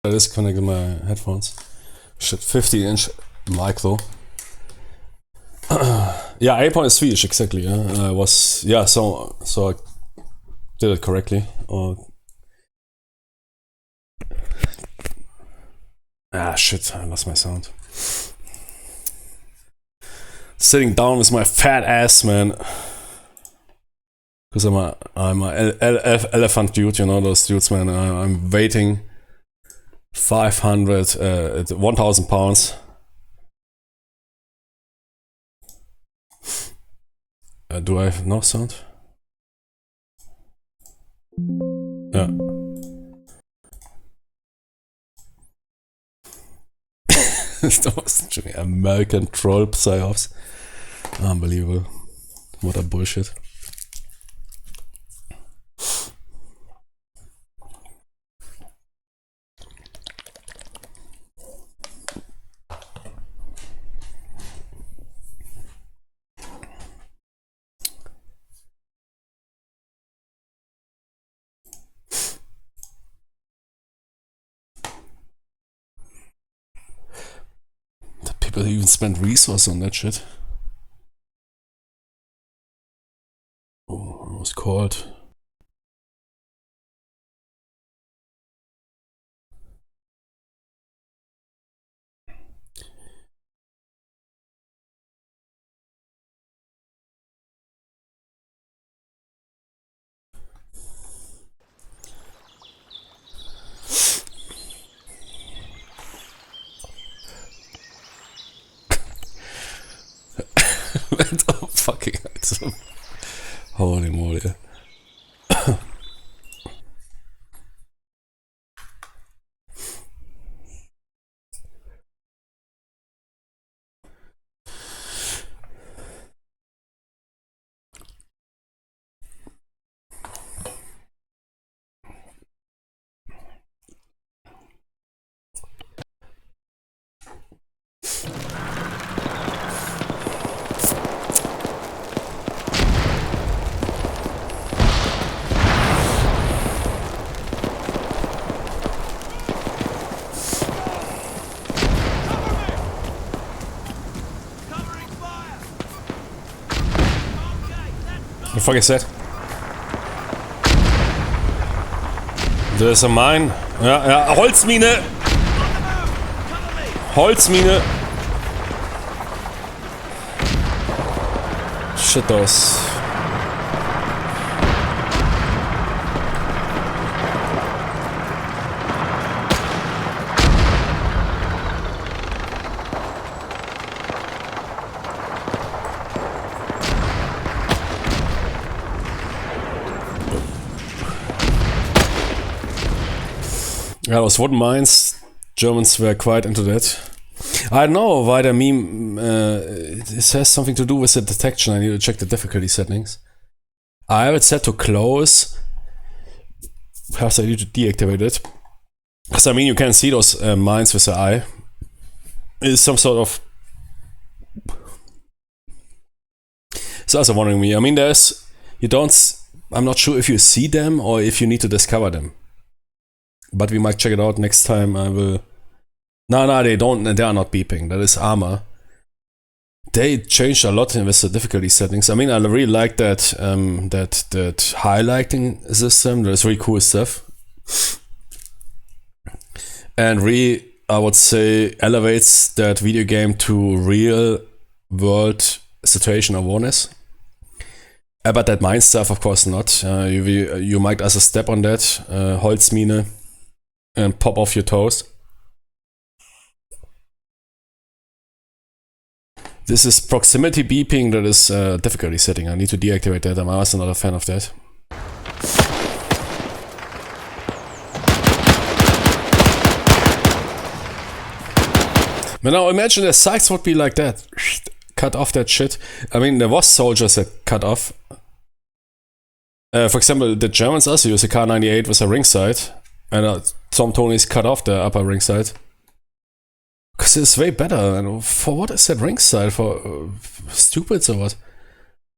I disconnected my headphones. Shit, 50-inch mic though. Yeah, 8.3 exactly. Yeah, so I did it correctly. Shit, I lost my sound. Sitting down with my fat ass, man. Because I'm a elephant dude, you know those dudes, man. I'm weighting 1,000 pounds. Do I have no sound? Yeah. That was American troll psyops. Unbelievable. What a bullshit. Gotta even spend resource on that shit. Oh, it was cold. Oh, fucking item. Holy moly. What the fuck is that? There's a mine. Ja, Holzmine! Holzmine! Shit aus. Yeah, those wooden mines, Germans were quite into that. I don't know why the meme, it has something to do with the detection. I need to check the difficulty settings. I have it set to close. Perhaps I need to deactivate it. Because I mean, you can see those mines with the eye. It's some sort of... So also wondering me. I mean, there's... You don't... I'm not sure if you see them or if you need to discover them. But we might check it out next time. I will... No, they don't. They are not beeping. That is ARMA. They changed a lot with the difficulty settings. I mean, I really like that that highlighting system. There's really cool stuff. And really, I would say, elevates that video game to real world situation awareness. But that mine stuff, of course not. You might also step on that Holzmine and pop off your toes. This is proximity beeping. That is difficulty setting. I need to deactivate that. I'm also not a fan of that. But now imagine the sights would be like that. Cut off that shit. I mean, there was soldiers that cut off. For example, the Germans also use a Kar-98 with a ring sight. And Tom Tony's cut off the upper ring sight. Because it's way better. And for what is that ring sight? For stupids or what?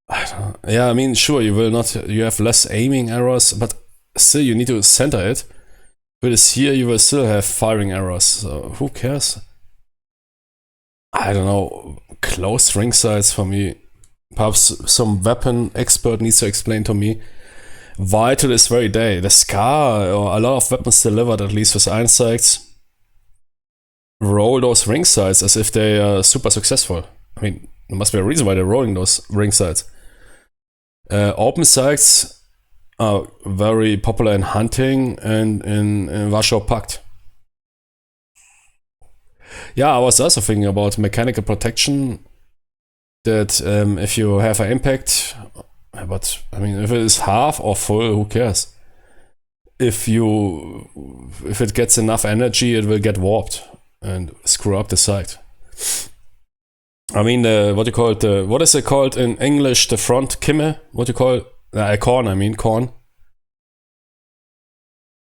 I don't know. Yeah, I mean, sure, you will not. You have less aiming errors, but still, you need to center it. Whereas here, you will still have firing errors. So who cares? I don't know. Close ring sights for me. Perhaps some weapon expert needs to explain to me why to this very day the SCAR or a lot of weapons delivered, at least with Einsights, roll those ring sights as if they are super successful. I mean, there must be a reason why they're rolling those ring sights. Open sights are very popular in hunting and in Warsaw Pact. Yeah, I was also thinking about mechanical protection. That if you have an impact, but I mean, if it is half or full, who cares? If it gets enough energy, it will get warped and screw up the sight. I mean, what is it called in English? The front Kimme? What do you call it? Corn, I mean, corn.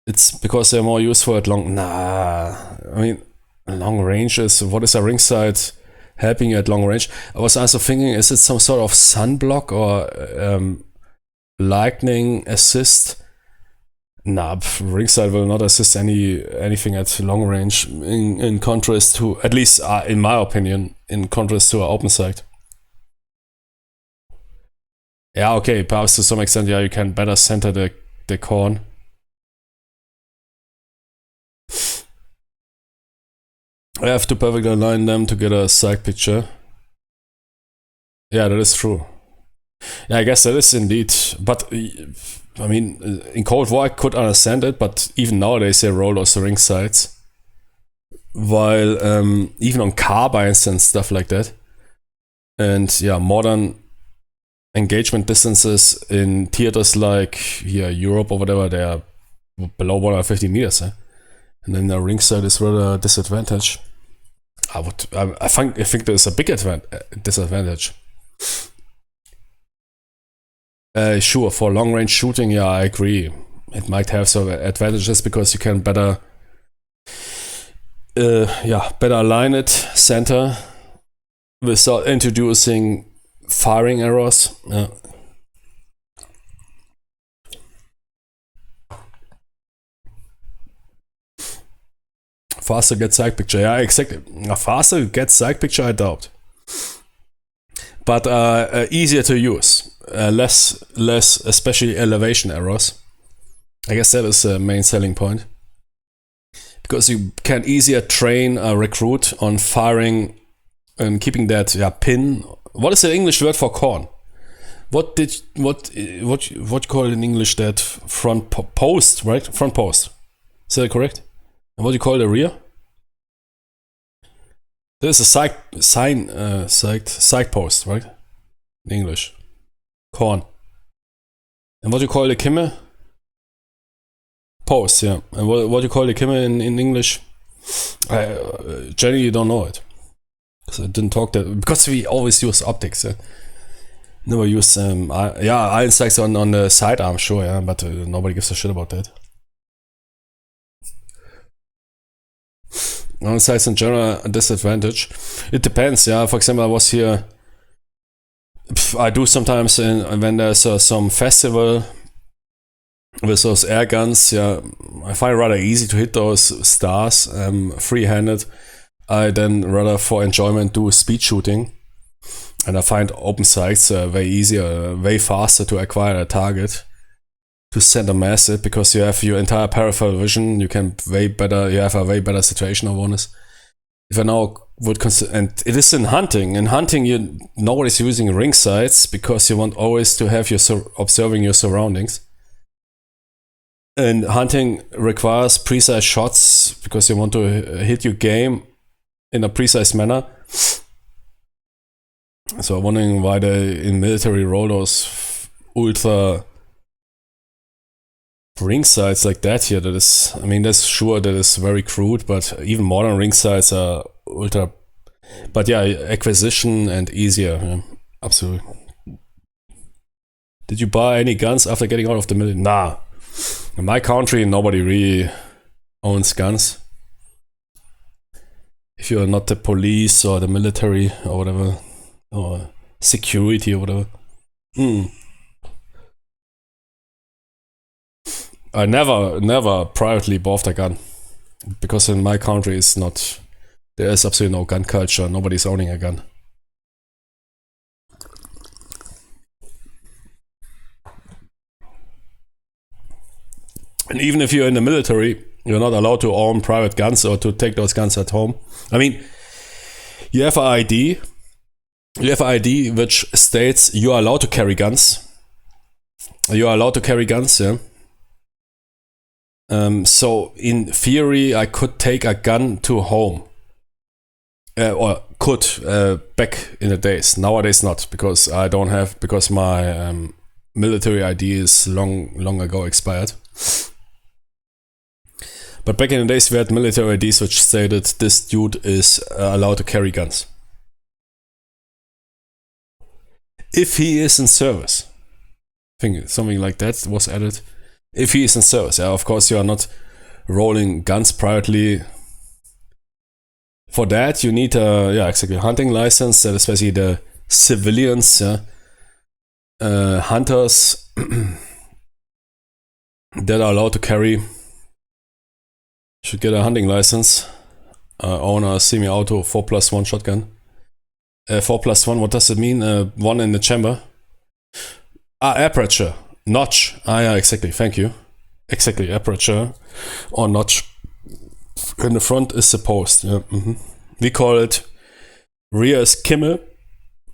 It's because they're more useful at long... Nah, I mean, long ranges. What is a ring sight helping you at long range? I was also thinking, is it some sort of sunblock or lightning assist? Nah, ring sight will not assist anything at long range. In contrast to, at least in my opinion, in contrast to an open sight. Yeah, okay, perhaps to some extent, yeah, you can better center the corn. I have to perfectly align them to get a sight picture. Yeah, that is true. Yeah, I guess that is indeed, but I mean, in Cold War I could understand it, but even nowadays they roll those ring sights. While even on carbines and stuff like that. And yeah, modern engagement distances in theaters like here Europe or whatever, they are below 150 meters. And then the ring sight is rather a disadvantage. I think there's a big disadvantage. Sure, for long range shooting, yeah, I agree. It might have some advantages because you can better align it center without introducing firing errors. Yeah. Faster get sight picture, yeah, exactly. Faster get sight picture, I doubt. But easier to use, less, especially elevation errors. I guess that is the main selling point. Because you can easier train a recruit on firing and keeping that pin. What is the English word for corn? What you call it in English? That front post, right? Front post. Is that correct? And what do you call the rear? This is a side post, right? In English. Corn. And what do you call the Kimme? Post, yeah. And what do you call the Kimme in English? Jenny, you don't know it. So I didn't talk that because we always use optics. Never use iron sights on the sidearm, sure, yeah, but nobody gives a shit about that. Iron sights in general a disadvantage. It depends, yeah. For example, I was here. I do sometimes when there's some festival with those air guns. Yeah, I find it rather easy to hit those stars free-handed. I then rather for enjoyment do speed shooting, and I find open sights way easier, way faster to acquire a target, to center mass it, because you have your entire peripheral vision. You have a way better situational awareness. If I now would consider, and it is in hunting. In hunting, nobody's using ring sights because you want always to have observing your surroundings. And hunting requires precise shots because you want to hit your game in a precise manner. So I'm wondering why they in military roll those ultra ring sights like that here. That is, I mean, that's sure that is very crude, but even modern ring sights are ultra. But yeah, acquisition and easier. Yeah, absolutely. Did you buy any guns after getting out of the military? Nah. In my country, nobody really owns guns. If you are not the police or the military or whatever, or security or whatever. I never privately bought a gun, because in my country there is absolutely no gun culture. Nobody's owning a gun. And even if you're in the military, you're not allowed to own private guns or to take those guns at home. I mean, you have an ID. You have an ID which states you are allowed to carry guns. You are allowed to carry guns, yeah. So in theory, I could take a gun to home. Or could back in the days. Nowadays not, because my military ID is long ago expired. But back in the days, we had military IDs which stated this dude is allowed to carry guns. If he is in service. I think something like that was added. If he is in service, yeah, of course you are not rolling guns privately. For that, you need a hunting license, especially the civilians, hunters that are allowed to carry. Should get a hunting license, own a semi-auto 4+1 shotgun. 4+1, what does it mean? 1 in the chamber. Aperture. Notch. Yeah, exactly. Thank you. Exactly, aperture or notch. In the front is the post. Yeah. We call it rear is Kimmel,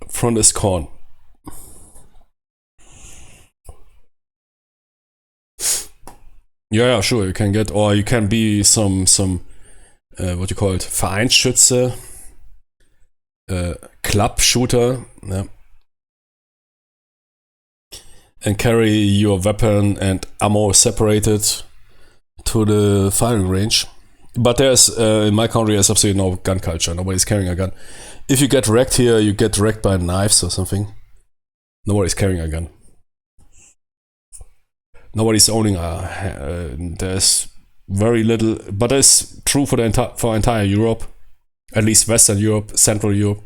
front is corn. Yeah, sure, you can get, or you can be some what you call it, Vereinsschütze, club shooter, yeah. And carry your weapon and ammo separated to the firing range. But there's, in my country, there's absolutely no gun culture. Nobody's carrying a gun. If you get wrecked here, you get wrecked by knives or something. Nobody's carrying a gun. Nobody's owning a... there's very little... But that's true for entire Europe. At least Western Europe, Central Europe.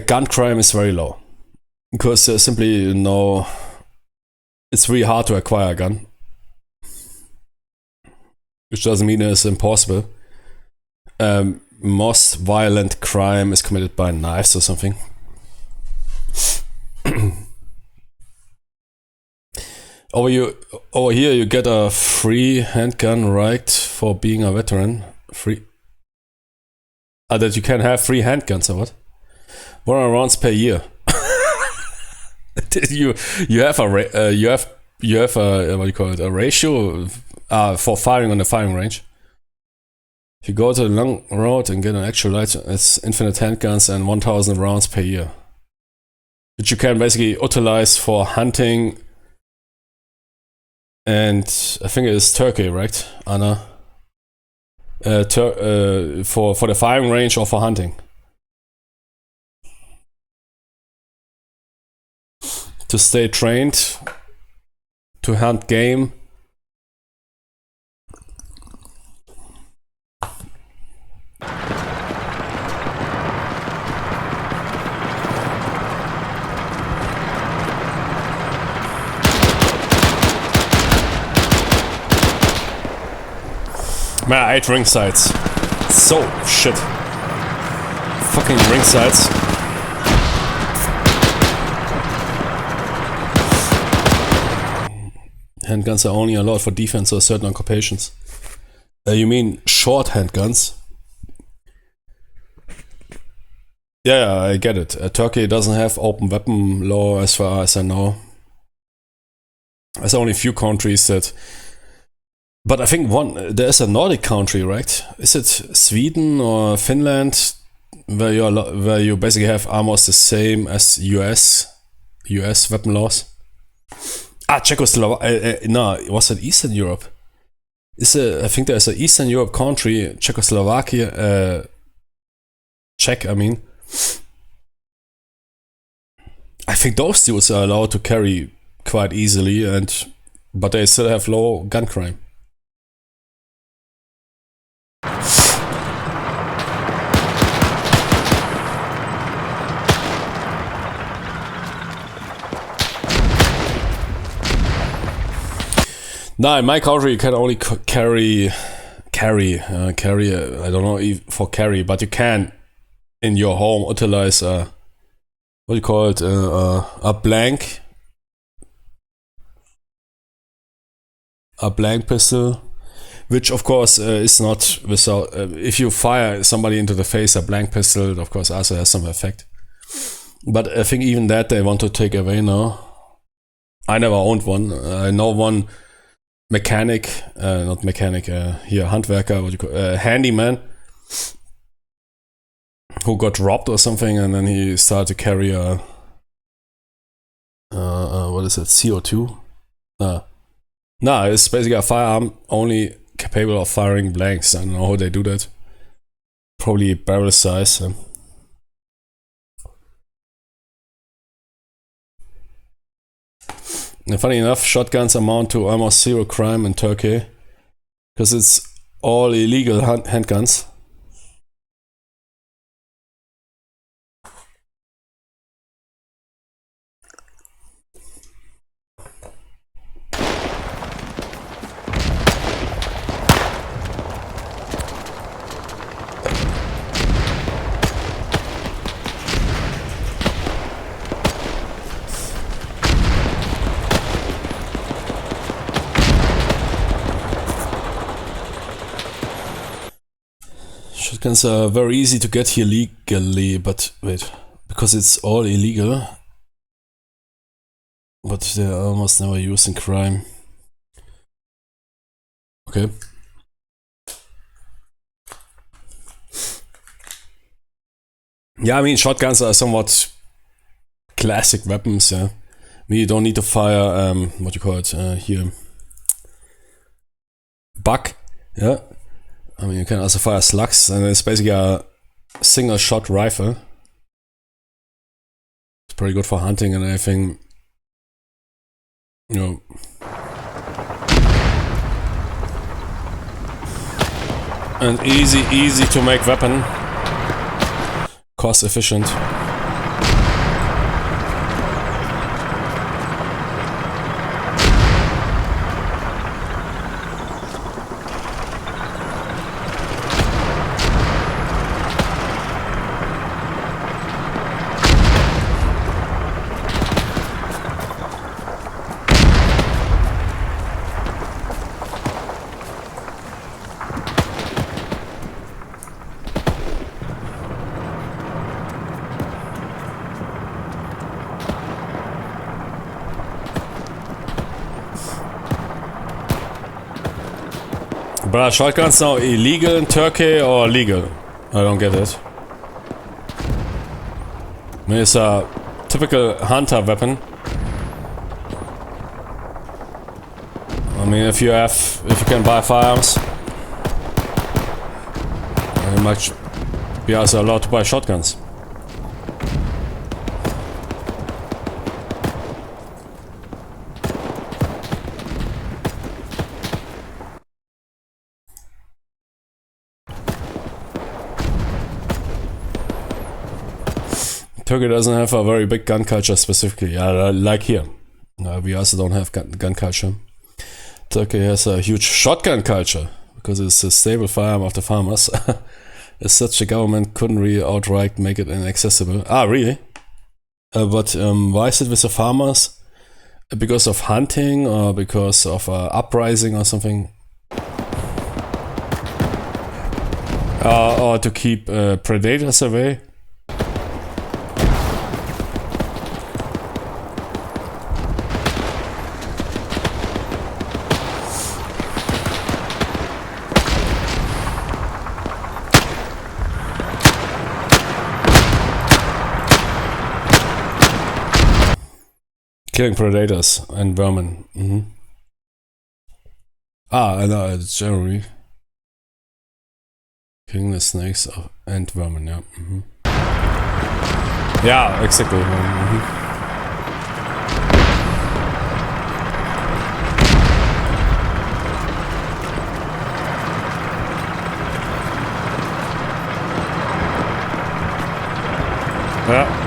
Gun crime is very low. Because there's simply no... It's really hard to acquire a gun. Which doesn't mean it's impossible. Most violent crime is committed by knives or something. Over here you get a free handgun right for being a veteran. Free. That you can have free handguns or what? 100 rounds per year. you have a what do you call it, a ratio for firing on the firing range. If you go to the long road and get an actual license, it's infinite handguns and 1000 rounds per year, which you can basically utilize for hunting. And I think it is Turkey, right, Anna? For the firing range or for hunting. To stay trained, to hunt game. Man, I hate ring sights. So shit. Fucking ring sights. Handguns are only allowed for defense or certain occupations. You mean short handguns? Yeah, I get it. Turkey doesn't have open weapon law as far as I know. There's only a few countries that... But I think there's a Nordic country, right? Is it Sweden or Finland, where you basically have almost the same as US weapon laws? Czechoslovakia. No, was it Eastern Europe? I think there's an Eastern Europe country, Czechoslovakia, Czech. I mean, I think those dudes are allowed to carry quite easily, but they still have low gun crime. No, in my country you can only carry. I don't know if for carry, but you can in your home utilize what do you call it? A blank pistol, which of course is not without. If you fire somebody into the face, a blank pistol, of course, also has some effect. But I think even that they want to take away now. I never owned one. I know one. Mechanic, not mechanic, here, Handwerker, what you call, handyman, who got robbed or something, and then he started to carry a, what is it, CO2? No, it's basically a firearm only capable of firing blanks. I don't know how they do that. Probably barrel size. And funny enough, shotguns amount to almost zero crime in Turkey, because it's all illegal handguns. Shotguns are very easy to get here legally, but wait, because it's all illegal. But they're almost never used in crime. Okay. Yeah, I mean, shotguns are somewhat classic weapons, yeah. I mean, you don't need to fire, what you call it, here. Buck, yeah. I mean, you can also fire slugs, and it's basically a single shot rifle. It's pretty good for hunting and everything. You know. And easy to make weapon. Cost efficient. But are shotguns now illegal in Turkey or legal? I don't get it. I mean, it's a typical hunter weapon. I mean, if you can buy firearms, you might be also allowed to buy shotguns. Turkey doesn't have a very big gun culture specifically, like here. We also don't have gun culture. Turkey has a huge shotgun culture because it's a stable firearm of the farmers. As such, the government couldn't really outright make it inaccessible. Ah, really? But why is it with the farmers? Because of hunting or because of uprising or something? Or to keep predators away? Killing predators and vermin. I know, it's generally killing the snakes and vermin, yeah. Yeah, exactly. Yeah.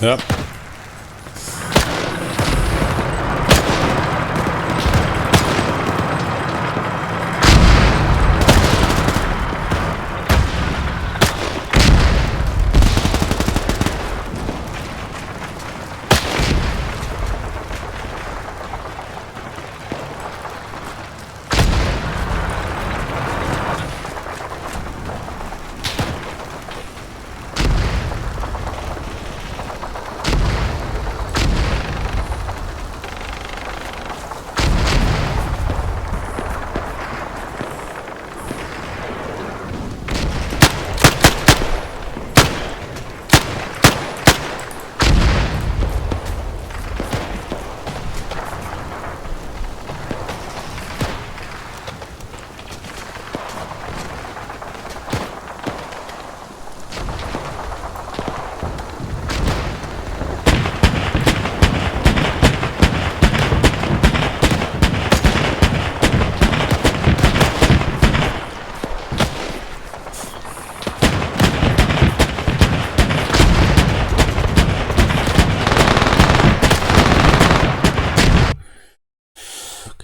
Yep.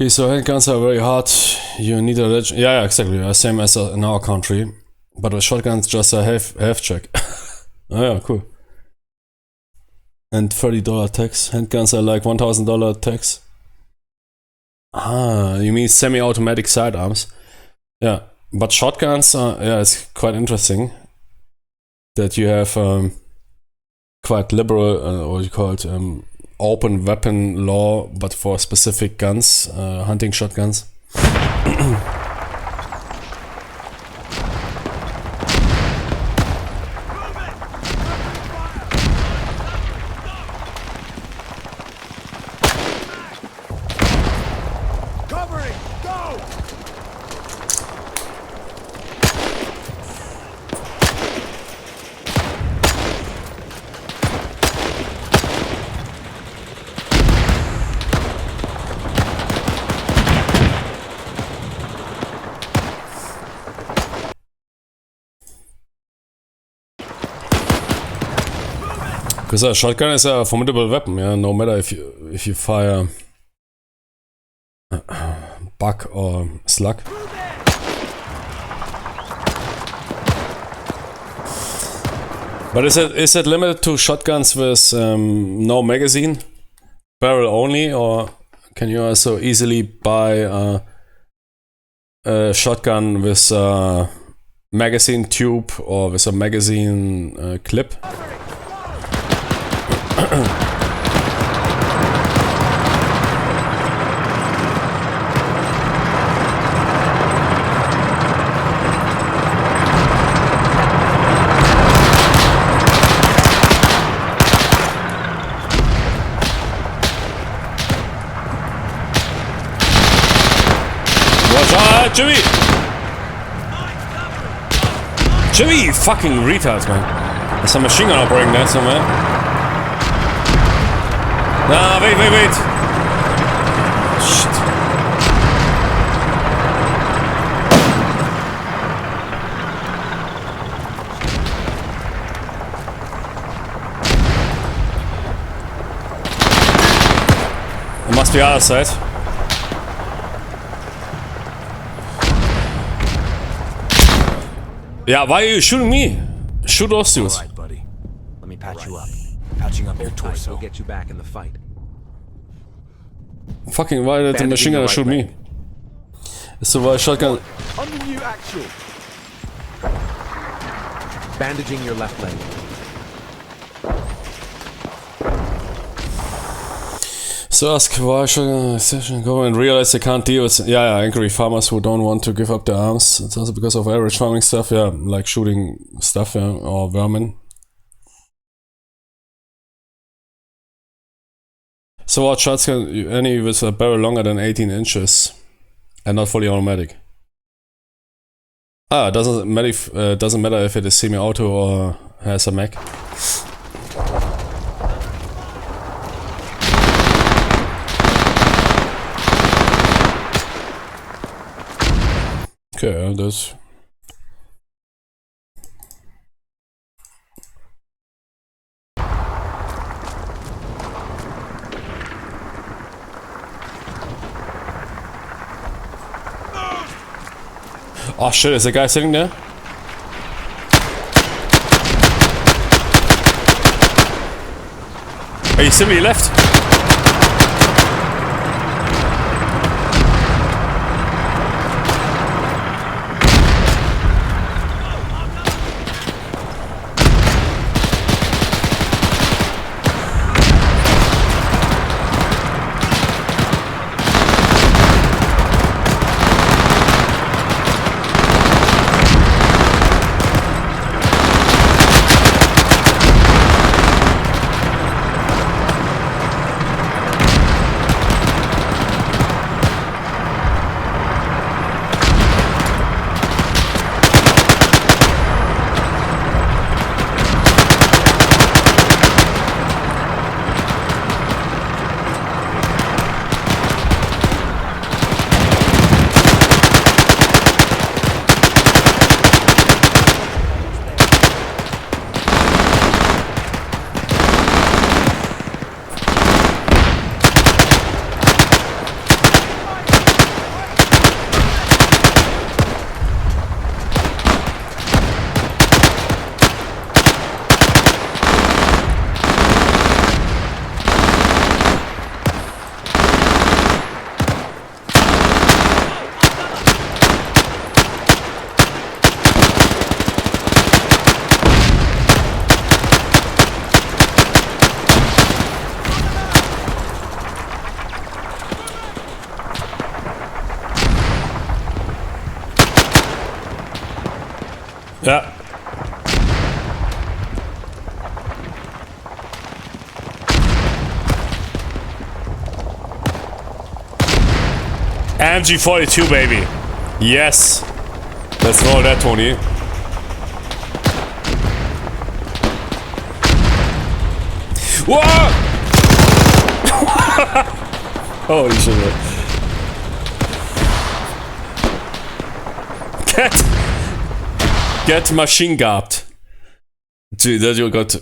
Okay, so handguns are very hard. You need a legend. Yeah, exactly. Same as in our country. But with shotguns, just a half check. Oh yeah, cool. And $30 tax. Handguns are like $1,000 tax. Ah, you mean semi-automatic sidearms? Yeah, but shotguns are, yeah, it's quite interesting that you have quite liberal, what you call it, open weapon law, but for specific guns, hunting shotguns. Covering! Go! Because a shotgun is a formidable weapon, yeah, no matter if you fire buck or slug. But is it limited to shotguns with no magazine, barrel only, or can you also easily buy a shotgun with a magazine tube or with a magazine clip? Watch out, Jimmy! Jimmy, you fucking retard, man. There's a machine gun operating there somewhere. Nah, wait. Shit. It must be other side. Yeah, why are you shooting me? Shoot those dudes. All right, buddy. Let me patch you up. Patching up your Hold tight. torso. We'll get you back in the fight. Fucking why did the Bandaging machine gunner your shoot right me? So why shotgun? On the new actual. Bandaging your left leg. So ask why shotgun session go and realize they can't deal with angry farmers who don't want to give up their arms. It's also because of average farming stuff, yeah, like shooting stuff, yeah, or vermin. So what shots can any with a barrel longer than 18 inches and not fully automatic? Ah, doesn't matter if it is semi-auto or has a mag. Okay, das. Oh shit, is the guy sitting there? Are you simply left? MG42, baby. Yes. Let's roll that, Tony. Whoa! Holy shit. Get machine gehabt. That you got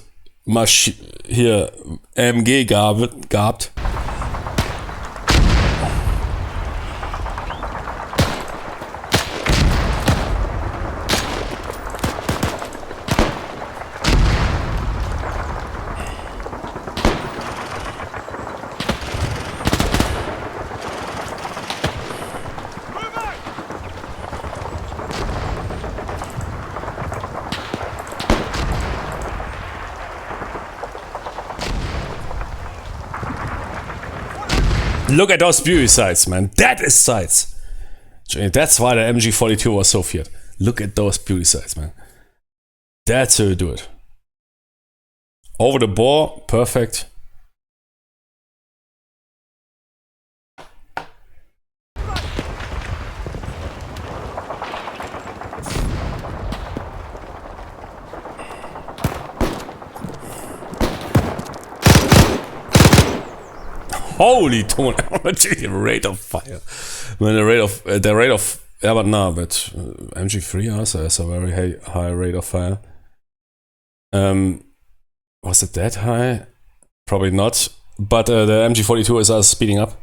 hier MG gehabt. Look at those beauty sights, man. That is sights. That's why the MG42 was so feared. Look at those beauty sights, man. That's how you do it. Over the bore, perfect. Holy tone! The rate of fire. When the rate of yeah, but no, but MG3 also has a very high rate of fire. Was it that high? Probably not. But the MG42 is speeding up.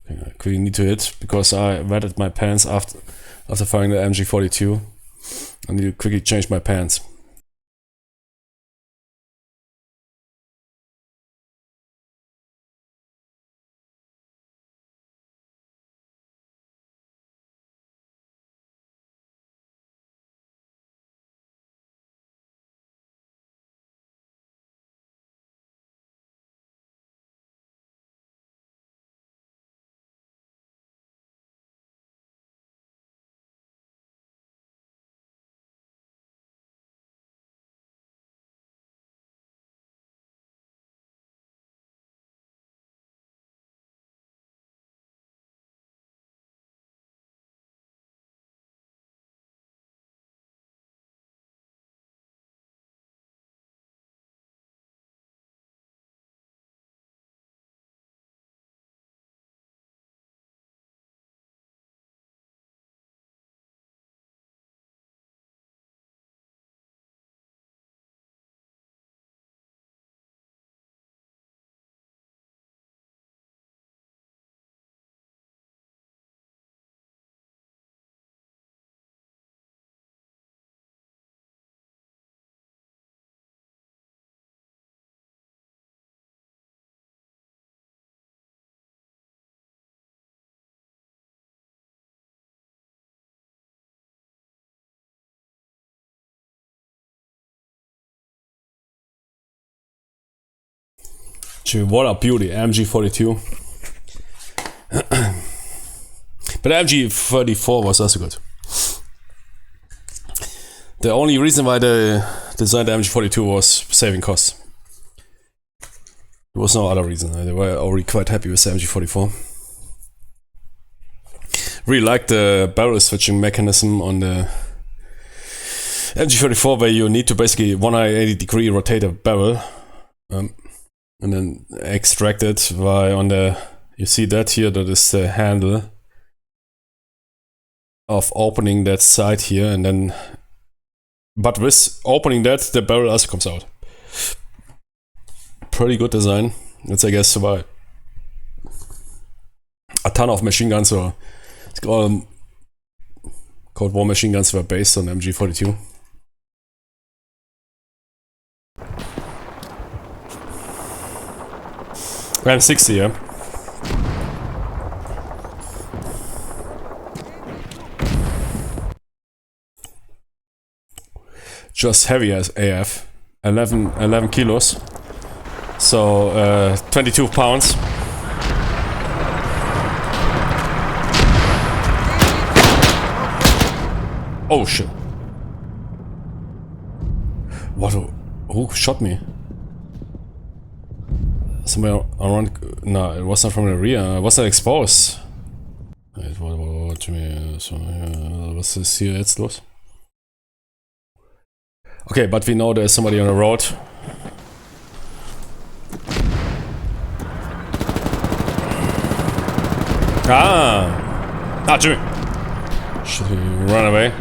I quickly need to hit because I wetted my pants after firing the MG42. I need to quickly change my pants. What a beauty, MG42. But MG34 was also good. The only reason why they designed the MG42 was saving costs. There was no other reason. They were already quite happy with the MG44. Really like the barrel switching mechanism on the MG34, where you need to basically 180-degree rotate a barrel. And then extract it by on the, you see that here, that is the handle of opening that side here, and then, but with opening that, the barrel also comes out. Pretty good design. That's, I guess, why a ton of machine guns or Cold War machine guns were based on MG42. I'm 60, yeah. Just heavy as AF. 11 kilos. So 22 pounds. Oh shit. What? Who shot me? Somewhere around. No, it was not from the rear. It wasn't exposed. Wait, what me? So, was ist hier jetzt los? Okay, but we know there's somebody on the road. Ah, Jimmy! Should he run away?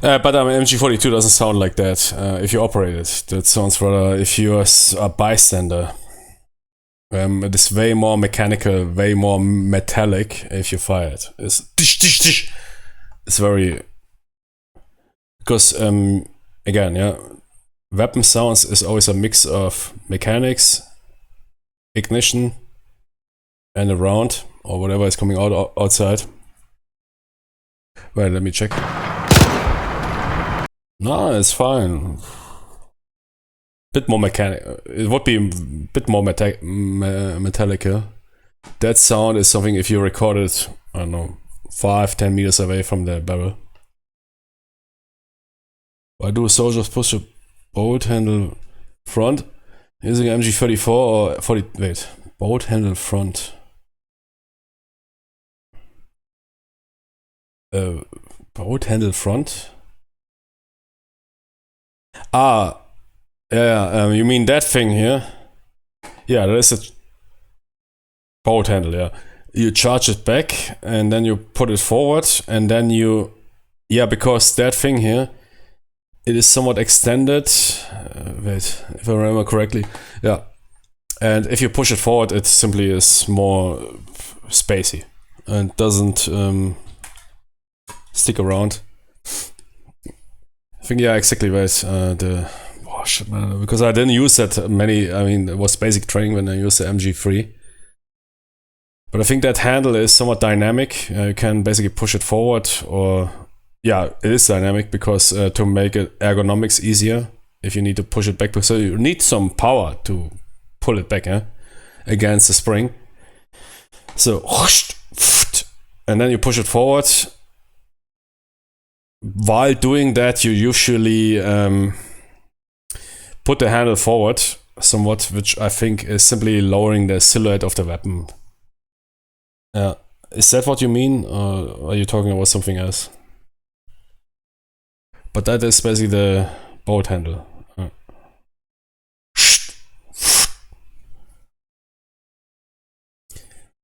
But MG42 doesn't sound like that if you operate it. That sounds rather if you're a bystander. It is way more mechanical, way more metallic if you fire it. It's tish, tish, tish. It's very... Because, again, yeah, weapon sounds is always a mix of mechanics, ignition, and a round, or whatever is coming out outside. Well, let me check. No, it's fine. Bit more mechanic. It would be a bit more metallic. Yeah? That sound is something if you record it, I don't know, 5-10 meters away from the barrel. Why do soldiers push a bolt handle front using MG34 or 40? Wait, bolt handle front. Bolt handle front. Ah, yeah. You mean that thing here? Yeah, that is a bolt handle. Yeah, you charge it back and then you put it forward and then you, yeah, because that thing here, it is somewhat extended. Wait, if I remember correctly, yeah. And if you push it forward, it simply is more spacey and doesn't stick around. I think, yeah, exactly right. Oh shit, man, because I didn't use that many. I mean, it was basic training when I used the MG3. But I think that handle is somewhat dynamic. You can basically push it forward, or yeah, it is dynamic because to make it ergonomics easier, if you need to push it back, so you need some power to pull it back, against the spring. So, and then you push it forward. While doing that, you usually put the handle forward somewhat, which I think is simply lowering the silhouette of the weapon. Is that what you mean, or are you talking about something else? But that is basically the bolt handle.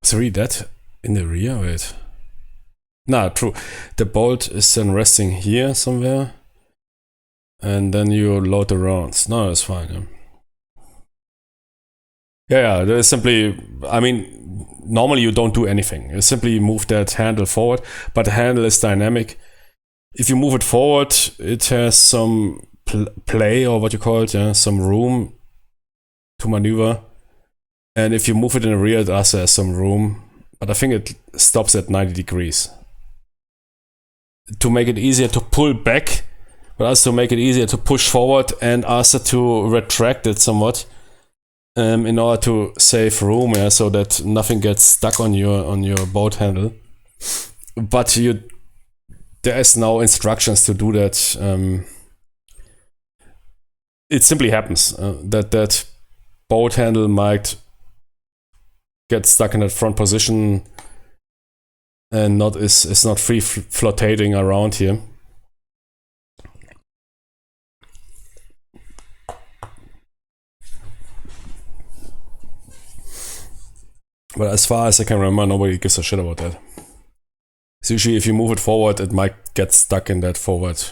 Sorry, that in the rear? Wait. Nah, true. The bolt is then resting here somewhere. And then you load the rounds. No, that's fine. Yeah, there is simply, I mean, normally you don't do anything. You simply move that handle forward, but the handle is dynamic. if you move it forward, it has some play, or what you call it, yeah, some room to maneuver. And if you move it in the rear, it also has some room, but I think it stops at 90 degrees. To make it easier to pull back, but also to make it easier to push forward and also to retract it somewhat, in order to save room, yeah, so that nothing gets stuck on your boat handle. But there is no instructions to do that. It simply happens that boat handle might get stuck in that front position and is not free flotating around here. But as far as I can remember, nobody gives a shit about that. So usually if you move it forward, it might get stuck in that forward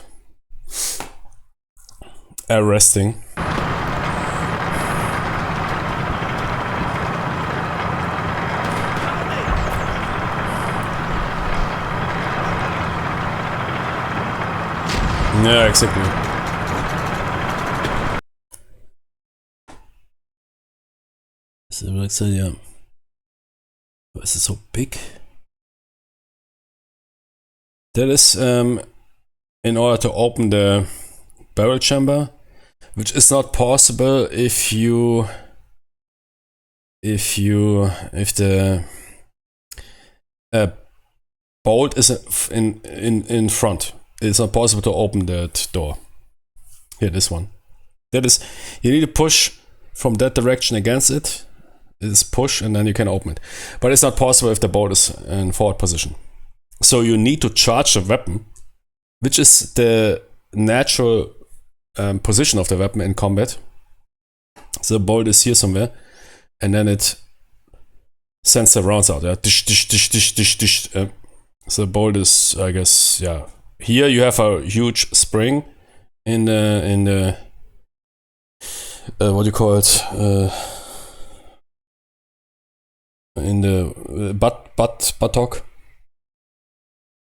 resting. Yeah, exactly. So let's say, yeah. Why is it so big? That is in order to open the barrel chamber, which is not possible if the bolt is in front. It's not possible to open that door. Here, this one. That is, you need to push from that direction against it. It is push, and then you can open it. But it's not possible if the bolt is in forward position. So you need to charge the weapon, which is the natural position of the weapon in combat. So the bolt is here somewhere, and then it sends the rounds out. Yeah, dish, dish, dish, dish, dish, dish. So the bolt is, I guess, yeah. Here you have a huge spring in the what do you call it? In the buttock.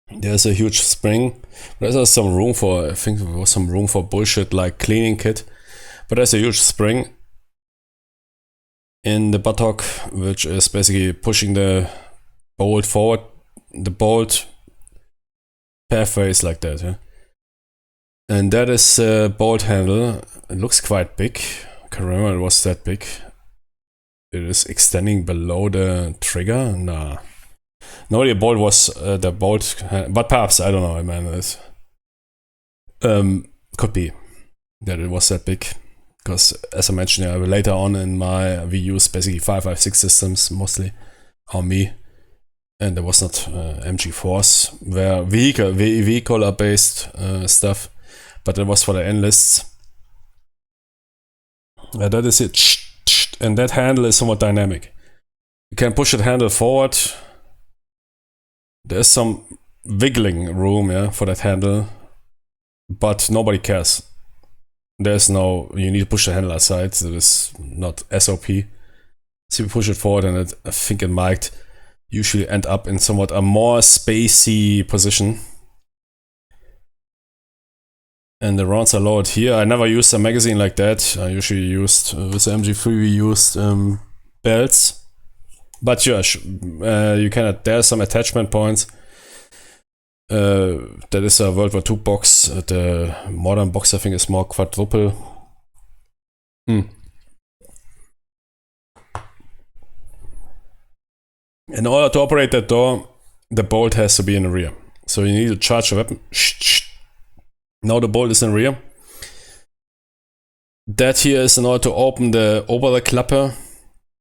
There's a huge spring. There's some room for, I think there was some room for bullshit like cleaning kit. But there's a huge spring in the buttock, which is basically pushing the bolt forward. The bolt pathway is like that, yeah. And that is a bolt handle. It looks quite big. I can't remember it was that big. It is extending below the trigger. Nah. No, the bolt was the bolt, but perhaps, I don't know, man. It could be that it was that big. Because as I mentioned, yeah, later on in my, we use basically 556 systems mostly on me. And there was not MG4s, where vehicular based stuff, but it was for the enlists. That is it, and that handle is somewhat dynamic. You can push that handle forward. There's some wiggling room, yeah, for that handle, but nobody cares. There's no, you need to push the handle aside. That is not SOP. So you push it forward, and I think it might usually end up in somewhat a more spacey position. And the rounds are lowered here. I never used a magazine like that. I usually used, with the MG3 we used belts. But yeah, you can, there's some attachment points. That is a World War II box. The modern box I think is more quadruple. In order to operate that door, the bolt has to be in the rear. So you need to charge the weapon. Now the bolt is in the rear. That here is in order to open the Oberklappe.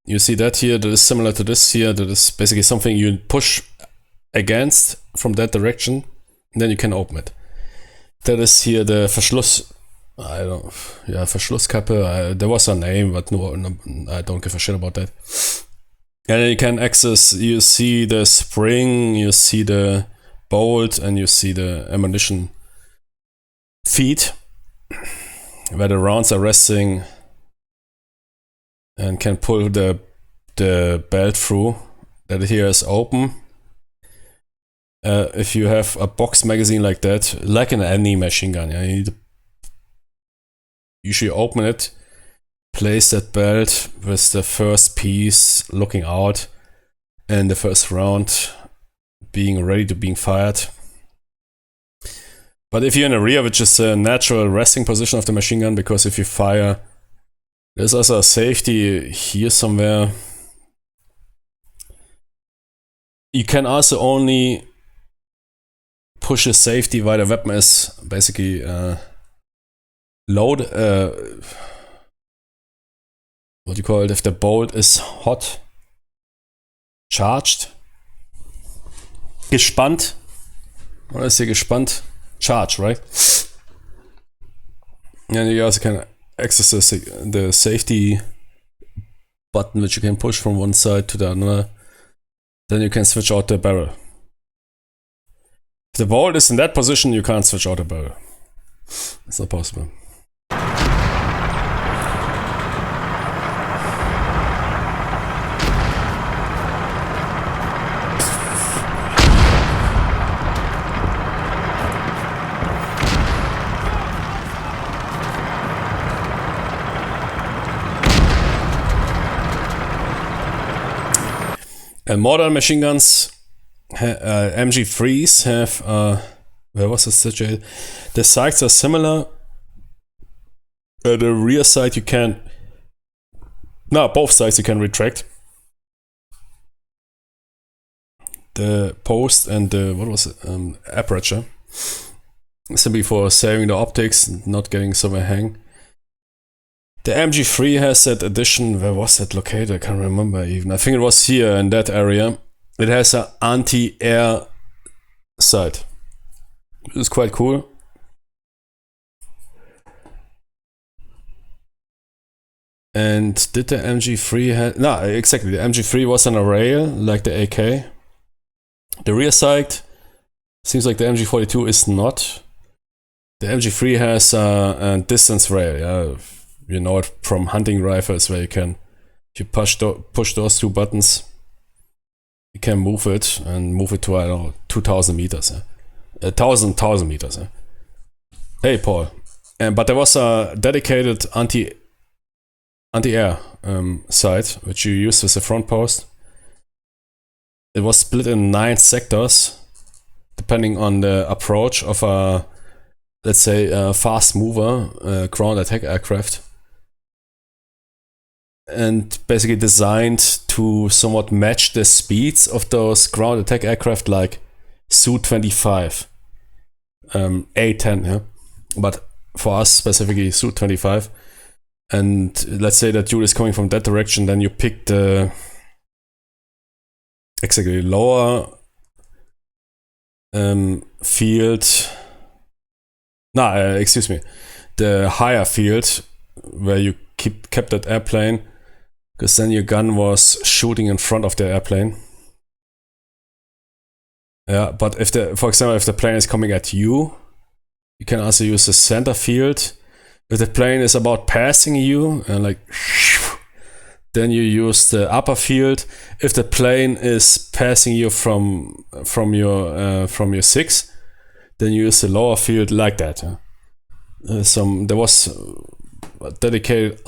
You see that here, that is similar to this here. That is basically something you push against from that direction, and then you can open it. That is here the Verschluss. I don't, yeah, Verschlusskappe. There was a name, but no, I don't give a shit about that. And then you can access, you see the spring, you see the bolt, and you see the ammunition feet, where the rounds are resting, and can pull the belt through. That here is open. if you have a box magazine like that, like in any machine gun, yeah, you need to usually open it, place that belt with the first piece looking out, and the first round being ready to being fired. But if you're in the rear, which is a natural resting position of the machine gun, because if you fire, there's also a safety here somewhere. You can also only push a safety while the weapon is basically load. What do you call it? If the bolt is hot, charged, gespannt. Oder ist hier gespannt? Charge, right? And you also can access the safety button, which you can push from one side to the other. Then you can switch out the barrel. If the bolt is in that position, you can't switch out the barrel. It's not possible. Modern machine guns, MG3s have, where was it situated? The sights are similar. The rear sight you can, no, both sides you can retract. The post and the, what was it, aperture. Simply for saving the optics and not getting somewhere hang. The MG3 has that addition, where was that located? I can't remember even. I think it was here in that area. It has an anti-air sight. Which is quite cool. And did the MG3 have... No, exactly. The MG3 was on a rail, like the AK. The rear sight seems like the MG42 is not. The MG3 has a distance rail, yeah. You know it from hunting rifles, where you can, if you push those two buttons, you can move it and move it to, I don't know, 2,000 meters. 1,000 meters. Hey, Paul. But there was a dedicated anti-air sight, which you use with the front post. It was split in 9 sectors, depending on the approach of a, let's say, a fast mover ground attack aircraft. And basically designed to somewhat match the speeds of those ground attack aircraft like Su-25, A-10, yeah. But for us specifically Su-25. And let's say that dude is coming from that direction, then you pick the exactly lower field. Excuse me, the higher field where you kept that airplane. Because then your gun was shooting in front of the airplane. Yeah, but if for example, if the plane is coming at you, you can also use the center field. If the plane is about passing you, and like, then you use the upper field. If the plane is passing you from your 6, then you use the lower field like that. There was a dedicated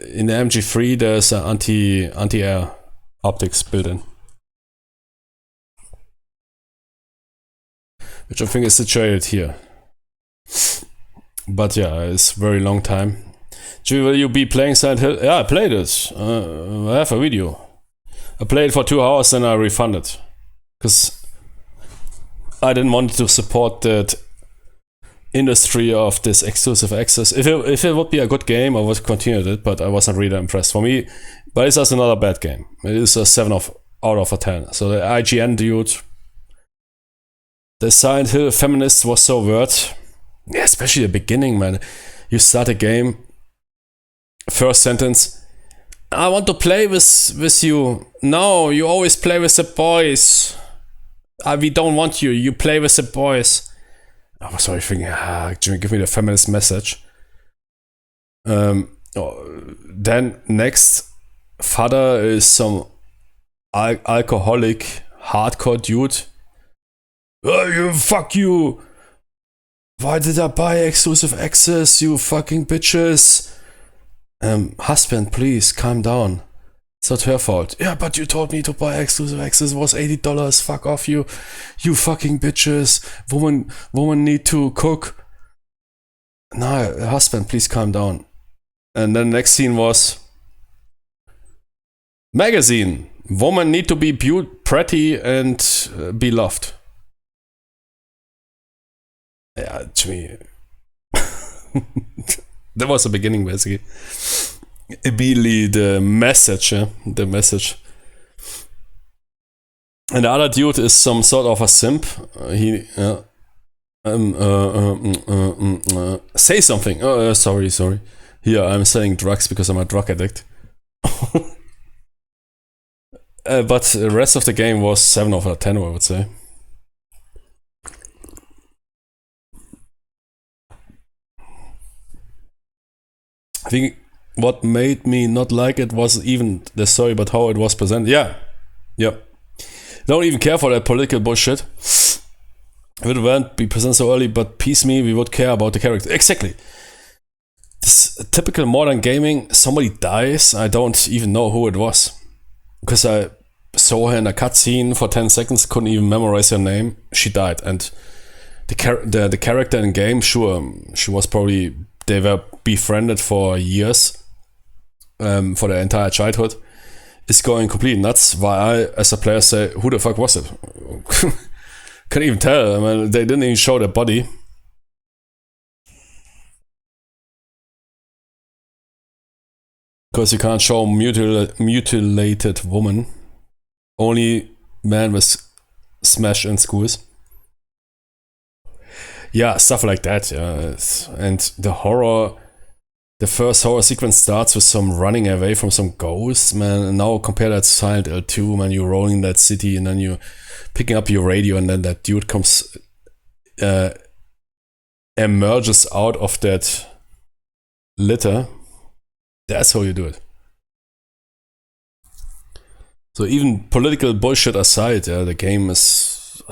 in the MG3 there's an anti-air optics built in, which I think is situated here. But yeah, it's very long time. Will you be playing Silent Hill? Yeah, I played it. I have a video. I played it for 2 hours and I refunded, because I didn't want to support that industry of this exclusive access. If it would be a good game, I would continue it, but I wasn't really impressed. For me, but it's just another bad game. It is a 7 out of a 10. So the IGN dude, the Silent Hill feminist was so weird. Yeah, especially the beginning, man. You start a game, first sentence, I want to play with you. No, you always play with the boys. We don't want you. You play with the boys. I was already thinking, Jimmy, give me the feminist message. Then next, father is some alcoholic, hardcore dude Oh, you fuck you! Why did I buy exclusive access, you fucking bitches? Husband, please, calm down. It's not her fault. Yeah, but you told me to buy exclusive access. It was $80. Fuck off, you fucking bitches. Woman need to cook. No, husband, please calm down. And then the next scene was magazine. Woman need to be pretty and be loved. Yeah, to me. That was the beginning, basically. Immediately the message. And the other dude is some sort of a simp. Say something. Sorry. Here, I'm selling drugs because I'm a drug addict. But the rest of the game was 7 out of 10, I would say. I think what made me not like it was even the story, but how it was presented. Yeah. Don't even care for that political bullshit. It won't be presented so early, but piece me, we would care about the character. Exactly. This typical modern gaming, somebody dies, I don't even know who it was. Because I saw her in a cutscene for 10 seconds, couldn't even memorize her name. She died, and the character in game, sure, she was probably, they were befriended for years, for their entire childhood, is going completely nuts. While I, as a player, say, who the fuck was it? Can't even tell. I mean, they didn't even show their body. Because you can't show mutilated woman. Only man with smash and skulls. Yeah, stuff like that. Yeah, and the first horror sequence starts with some running away from some ghosts, man. And now compare that to Silent Hill 2, man. You're rolling that city, and then you're picking up your radio, and then that dude comes, emerges out of that litter. That's how you do it. So even political bullshit aside, the game was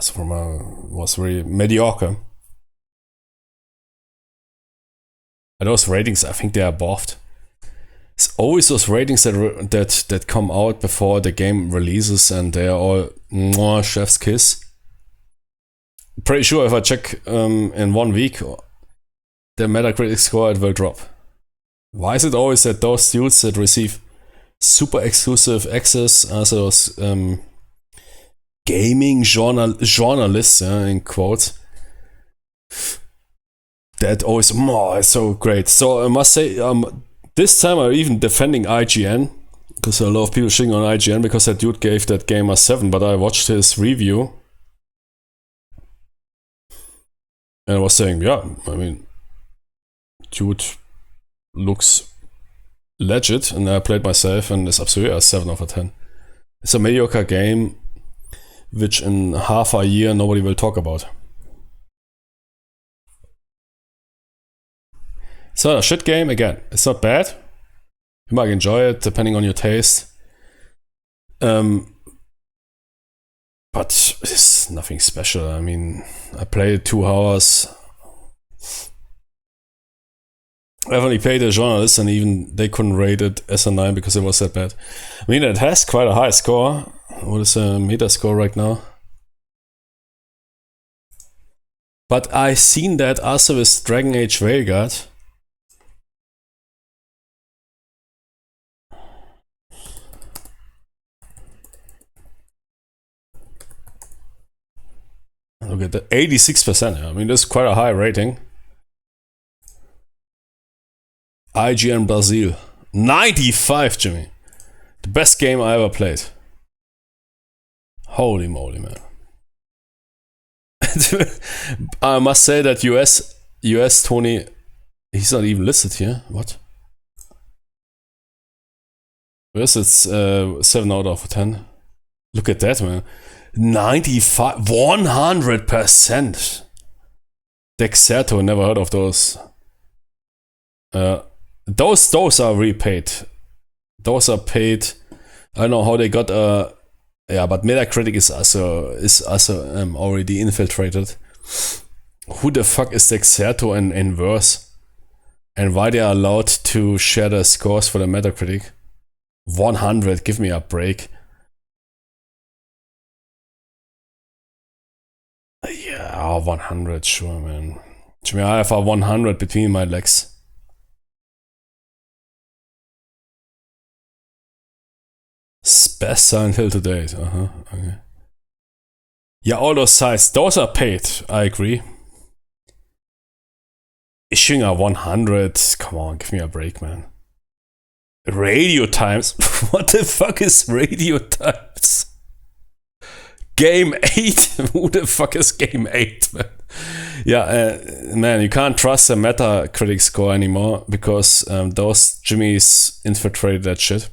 really mediocre. And those ratings, I think they are buffed. It's always those ratings that come out before the game releases, and they are all mwah, chef's kiss. Pretty sure if I check in 1 week, the Metacritic score, it will drop. Why is it always that those dudes that receive super exclusive access as those gaming journalists, in quotes, that always, it's so great. So I must say, this time I'm even defending IGN, because a lot of people shitting on IGN because that dude gave that game a 7, but I watched his review and I was saying, yeah, I mean, dude looks legit, and I played myself, and it's absolutely a 7 out of 10. It's a mediocre game, which in half a year nobody will talk about. It's not a shit game, again, it's not bad. You might enjoy it, depending on your taste. But it's nothing special. I mean, I played 2 hours. I've only paid a journalist, and even they couldn't rate it as a 9 because it was that bad. I mean, it has quite a high score. What is the meta score right now? But I seen that also with Dragon Age Veilguard. Look at that, 86%. I mean, that's quite a high rating. IGN Brazil, 95, Jimmy. The best game I ever played. Holy moly, man. I must say that US Tony, he's not even listed here. What? Yes, it's 7 out of 10. Look at that, man. 95, 100%. Dexerto, never heard of those. Those are repaid. Those are paid. I don't know how they got a Yeah, but Metacritic is also already infiltrated. Who the fuck is Dexerto and Verse? And why they are allowed to share their scores for the Metacritic? 100, give me a break. Yeah, 100, sure, man. Jimmy, I have a 100 between my legs. Best Silent Hill to date. Okay. Yeah, all those sites, those are paid. I agree. Issuing a 100. Come on, give me a break, man. Radio times. What the fuck is radio times? Game 8. Who the fuck is Game 8, man? Yeah, man, you can't trust the Metacritic score anymore because those Jimmys infiltrated that shit.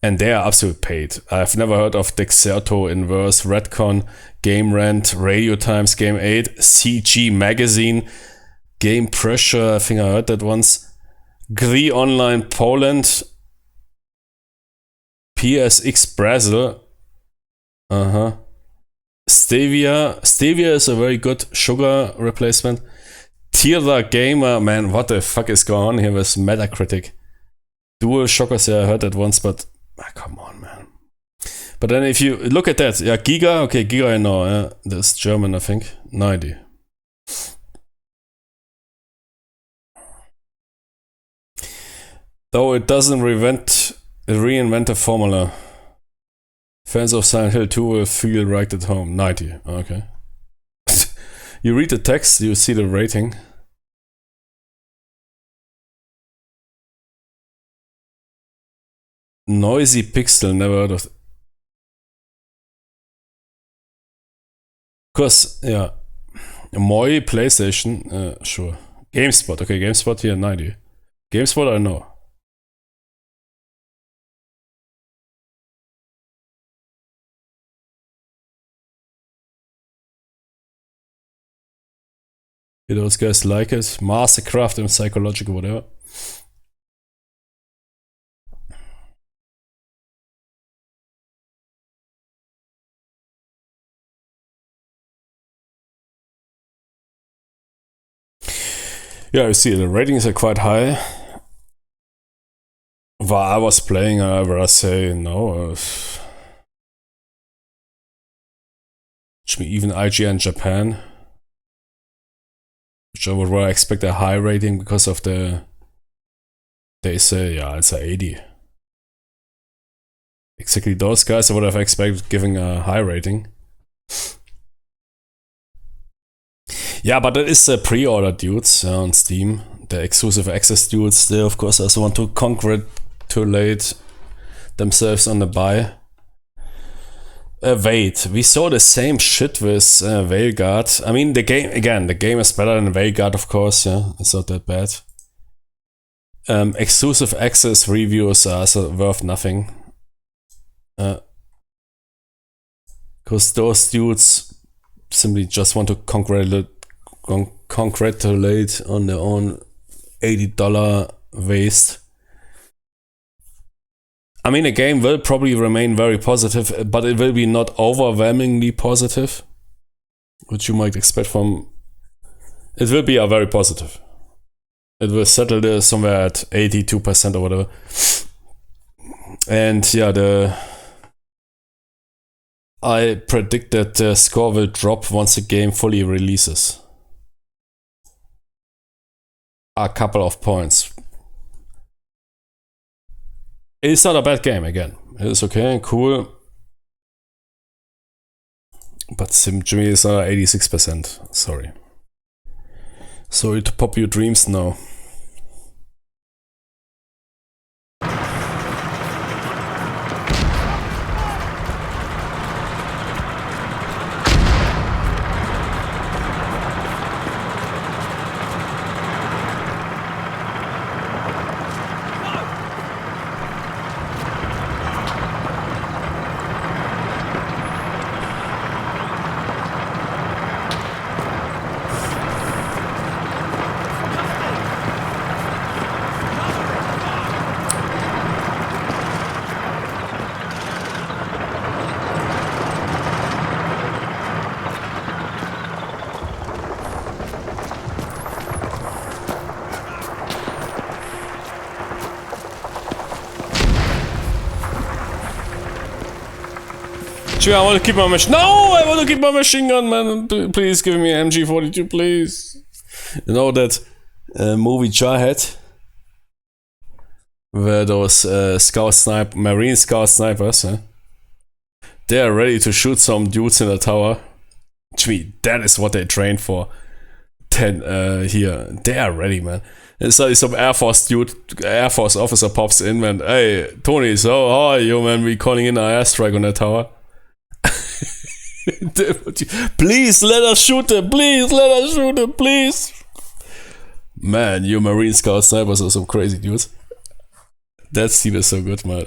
And they are absolutely paid. I've never heard of Dexerto, Inverse, Redcon, Game Rant, Radio Times, Game 8, CG Magazine, Game Pressure, I think I heard that once. Gri Online Poland, PSX Brazil, Stevia is a very good sugar replacement. Tira Gamer, man, what the fuck is going on here with Metacritic? Dual Shockers, yeah, I heard that once, but come on, man. But then if you look at that, yeah, Giga, okay, Giga I know, yeah, that's German, I think, 90. Though it doesn't reinvent the formula. Fans of Silent Hill 2 will feel right at home, 90, okay. You read the text, you see the rating. Noisy Pixel, never heard of. Of course, yeah. Moi PlayStation, sure. GameSpot, okay, GameSpot here, 90. GameSpot I know. Yeah, those guys like it. Mastercraft and Psychological, whatever. Yeah, you see, the ratings are quite high. While I was playing, I would say no. Even IGN Japan, which I would rather expect a high rating because of the. They say, yeah, it's a 80. Exactly those guys I would have expected giving a high rating. Yeah, but it is the pre-order dudes on Steam. The exclusive access dudes, they of course also want to congratulate themselves on the buy. Wait, we saw the same shit with Veilguard. I mean, the game is better than Veilguard, of course, yeah, it's not that bad. Exclusive access reviews are also worth nothing. Because those dudes simply just want to congratulate on their own $80 waste. I mean, the game will probably remain very positive, but it will be not overwhelmingly positive, which you might expect from. It will be a very positive. It will settle there somewhere at 82% or whatever. And yeah, I predict that the score will drop once the game fully releases. A couple of points. It's not a bad game, again. It is okay, cool. But Jimmy is 86%. Sorry. Sorry to pop your dreams now. Actually, I want to keep my machine. No, I want to keep my machine gun, man. Please give me MG42, please. You know that movie Jarhead, where those Marine scout snipers, they are ready to shoot some dudes in the tower. Gee, that is what they trained for. Here, they are ready, man. And so some Air Force officer pops in, man. Hey, Tony, so how are you, man? We calling in an airstrike on that tower. Please let us shoot them. Please let us shoot them. Please. Man, you Marine Scout snipers are some crazy dudes. That scene is so good, man.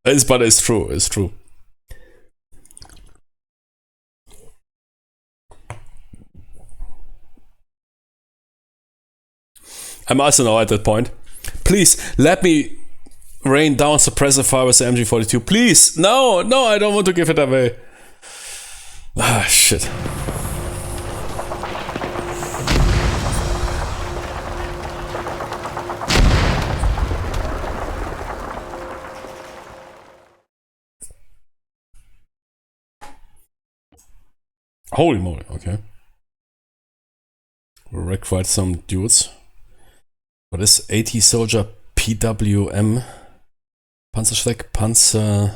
But it's true. It's true. I'm also now at that point. Please let me rain down suppressor fire with the MG42. Please, no, I don't want to give it away. Ah, shit. Holy moly, okay. We'll wreck quite some dudes. What is 80 Soldier PWM? Panzerschreck, Panzer...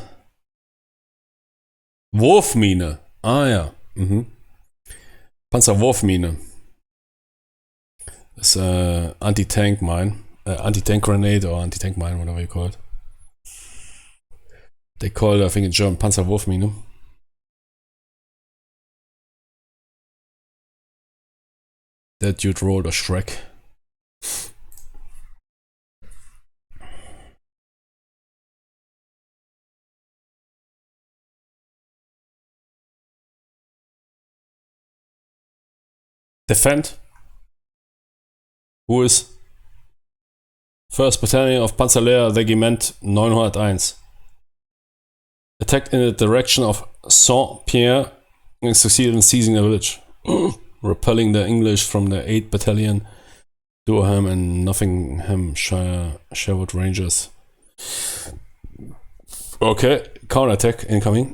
Wurfmine. Ah ja. Panzerwurfmine. That's anti-tank mine. Anti-tank grenade or anti-tank mine, whatever you call it. They call it, I think in German, Panzerwurfmine. That dude rolled a Shrek. Defend. Who is? 1st Battalion of Panzerlehr Regiment 901. Attacked in the direction of Saint-Pierre and succeeded in seizing the village. Repelling the English from the 8th Battalion, Durham and Nottinghamshire Sherwood Rangers. Okay, counterattack incoming.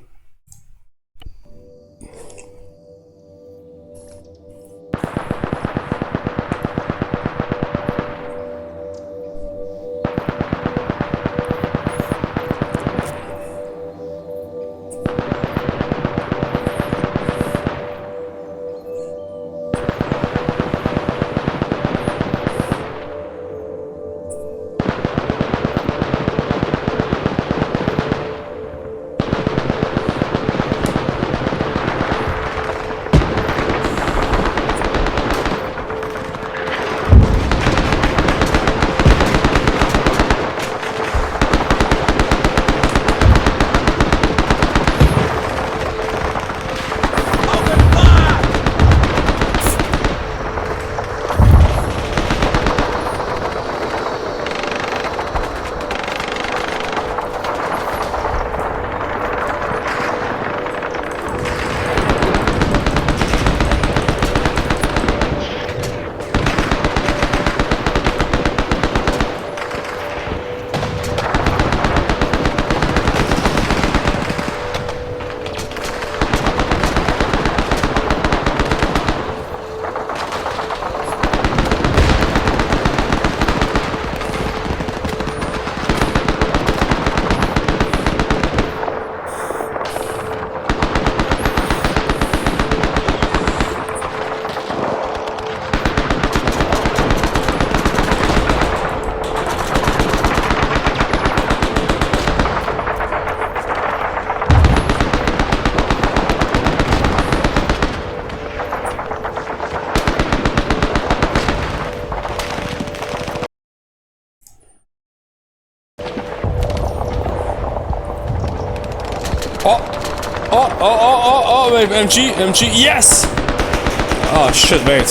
Wait, MG, yes! Oh shit, wait.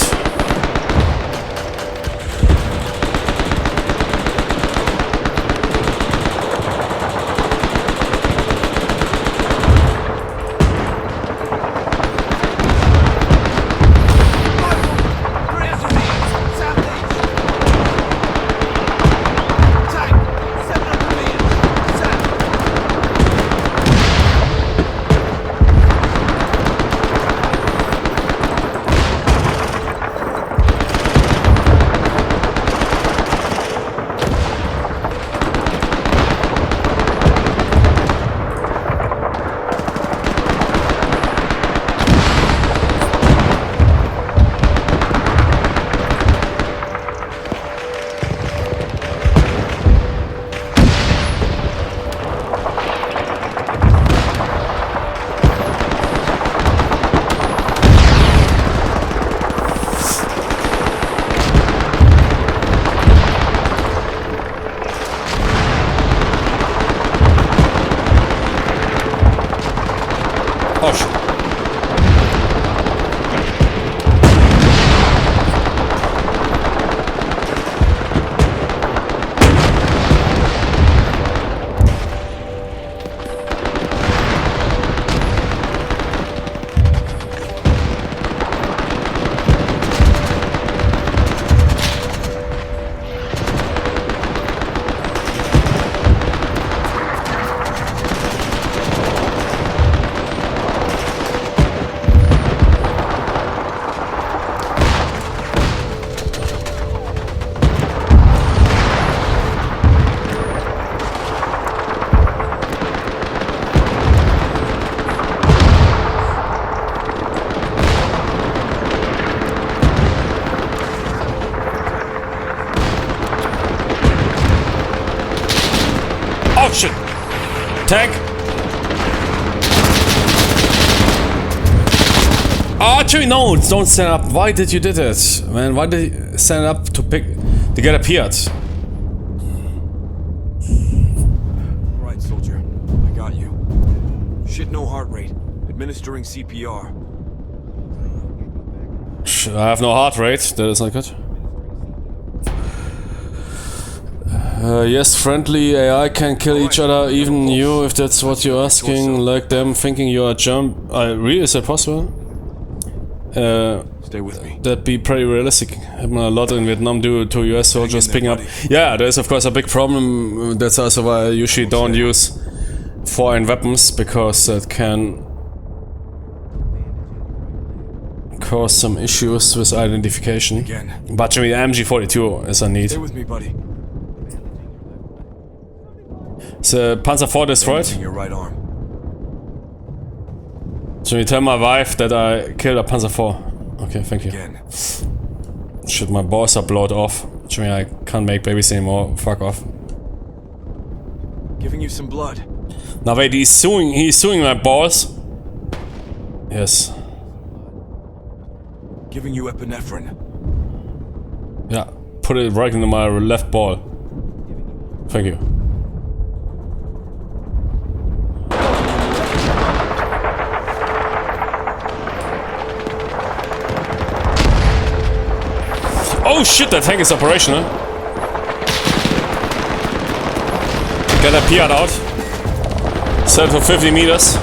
Oh shit. Oh shit! Tank! Archery, no! Don't stand up. Why did you do it? Man, why did you stand up to get appeared? Right, soldier. I got you. Shit, no heart rate. Administering CPR. I have no heart rate. That is not good. Yes, friendly AI can kill each other, even you, if that's what you're asking, like them thinking you are really, is that possible? Stay with me. That'd be pretty realistic. Happened a lot in Vietnam due to US soldiers picking up. Yeah, there's of course a big problem. That's also why I usually don't use foreign weapons, because that can cause some issues with identification. But I mean, MG42 is a need. Stay with me, buddy. Is Panzer IV destroyed? Your right arm. So you tell my wife that I killed a Panzer IV. Okay, thank you. Again. Shit, my balls are blowed off. Which means I can't make babies anymore. Fuck off. Giving you some blood. Now wait, he's suing my balls? Yes. Giving you epinephrine. Yeah, put it right into my left ball. Thank you. Oh shit, that tank is operational. Get a Piat out. Set for 50 meters.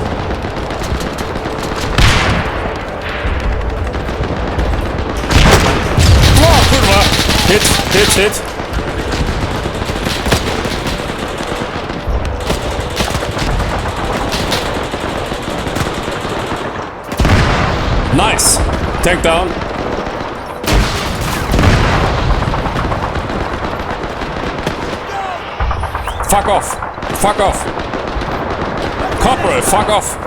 Oh, good work. Hit. Nice. Tank down. Fuck off! Fuck off! Corporal, fuck off!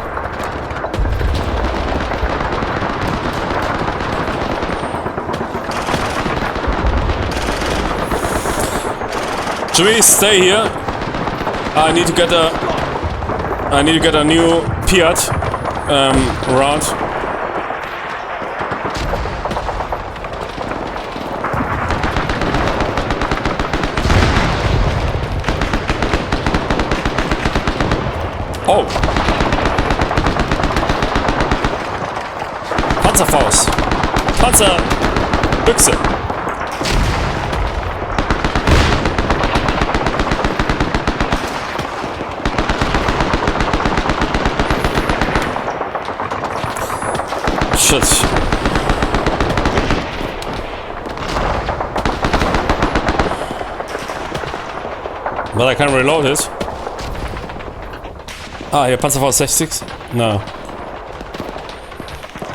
Jimmy, stay here. I need to get a new Piat round. Oh! Panzerfaust! Panzerbüchse! Shit. But I can't reload it. Ah, hier Panzerfaust 60? No.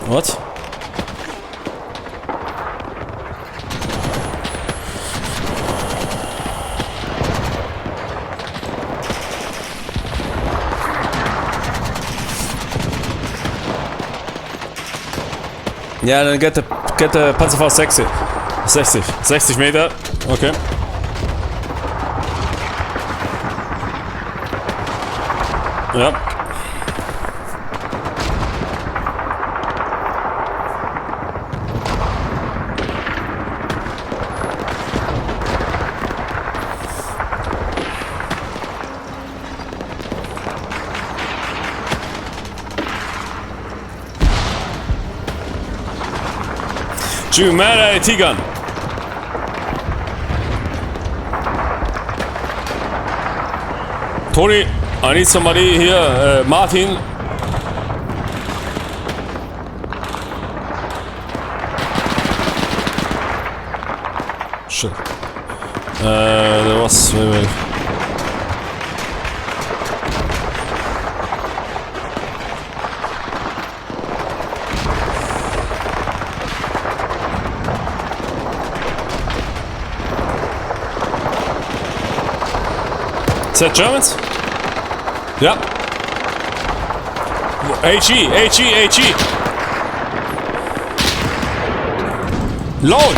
What? Ja, dann get the Panzerfaust 60. 60 Meter. Okay. Ja. Jimmy, man, AT gun. Tony, I need somebody here. Martin. Shit. There was maybe. Is that Germans? Yeah. HE. Load!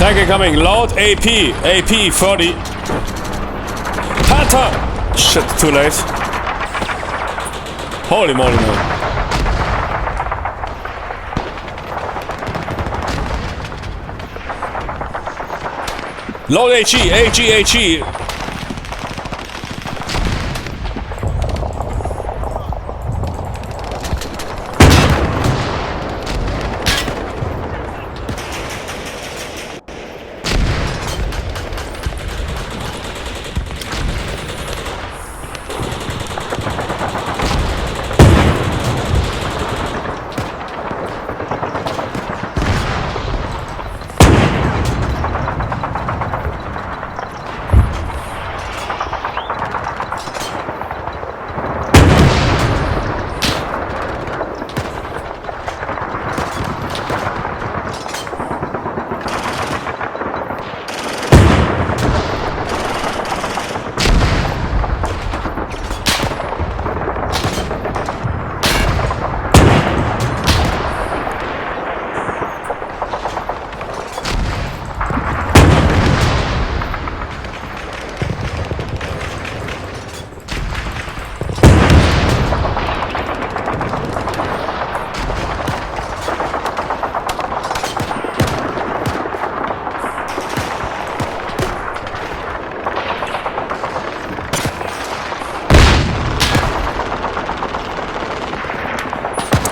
Tank coming, loud AP 40. Panther! Shit, too late. Holy moly, man. Load HE.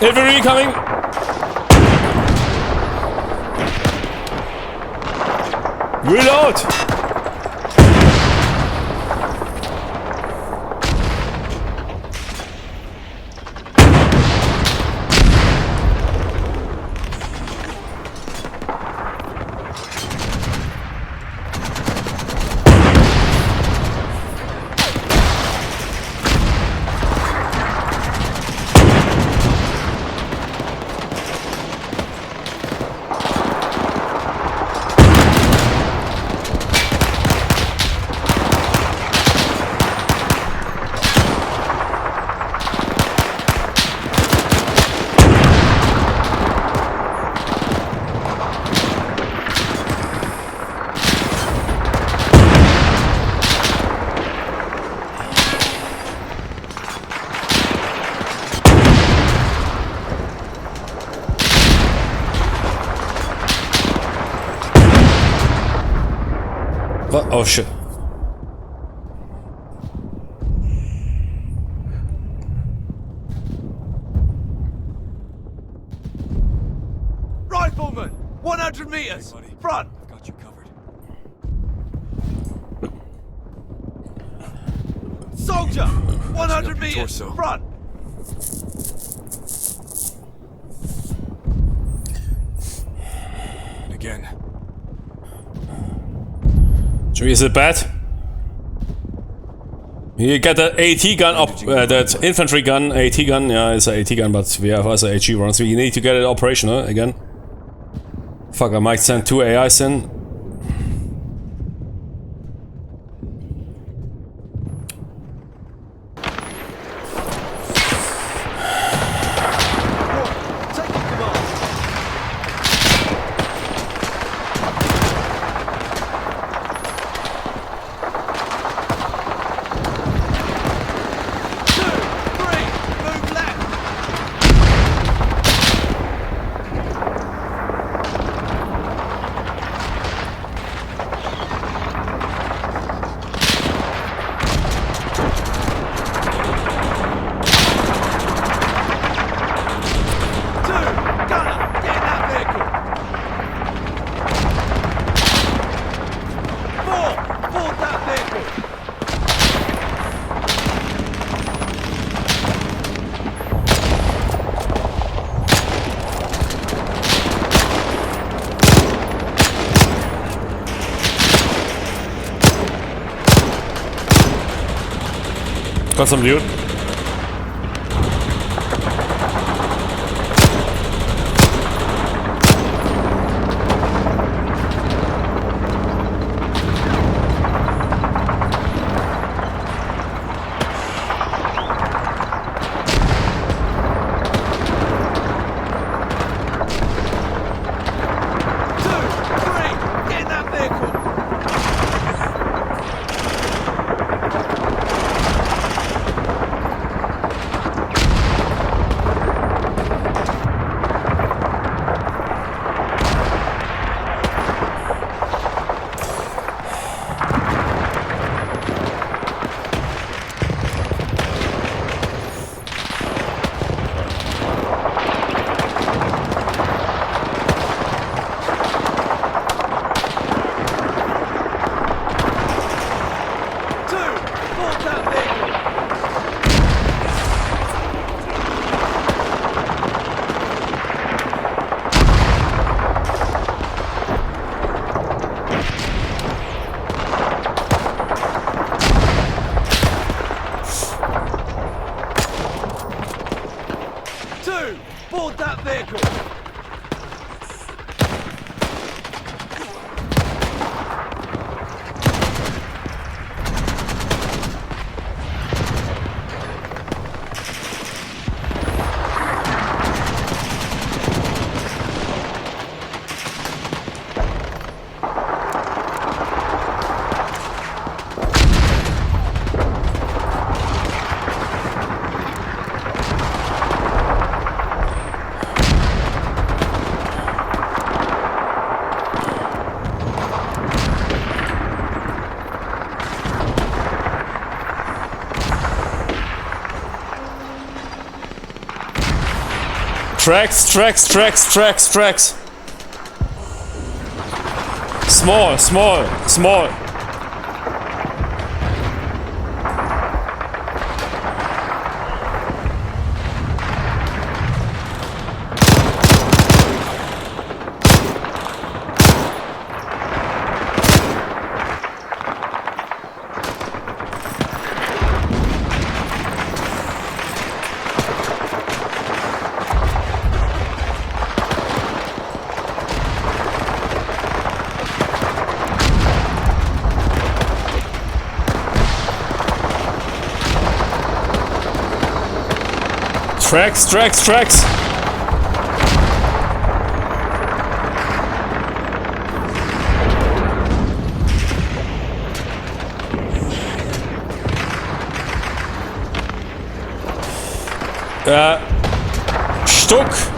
Infantry coming! Reload! What? Oh shit. Rifleman! 100 meters! Front! I've got you covered. Soldier! 100 meters! torso. Front! Again. Jimmy, is it bad? You got that AT gun up, that infantry gun, AT gun, yeah, it's an AT gun, but we have also HE runs, so you need to get it operational again. Fuck, I might send 2 AIs in. Got some loot. Board that vehicle! Tracks. Small. Tracks. Stuck.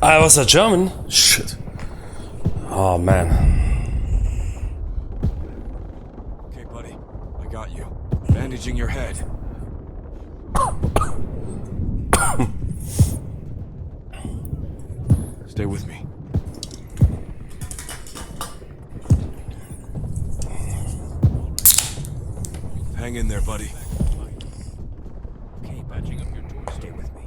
I was a German? Shit. Oh man. Okay, buddy. I got you. Bandaging your head. Stay with me. Hang in there, buddy. Okay, patching up your door. Stay with me.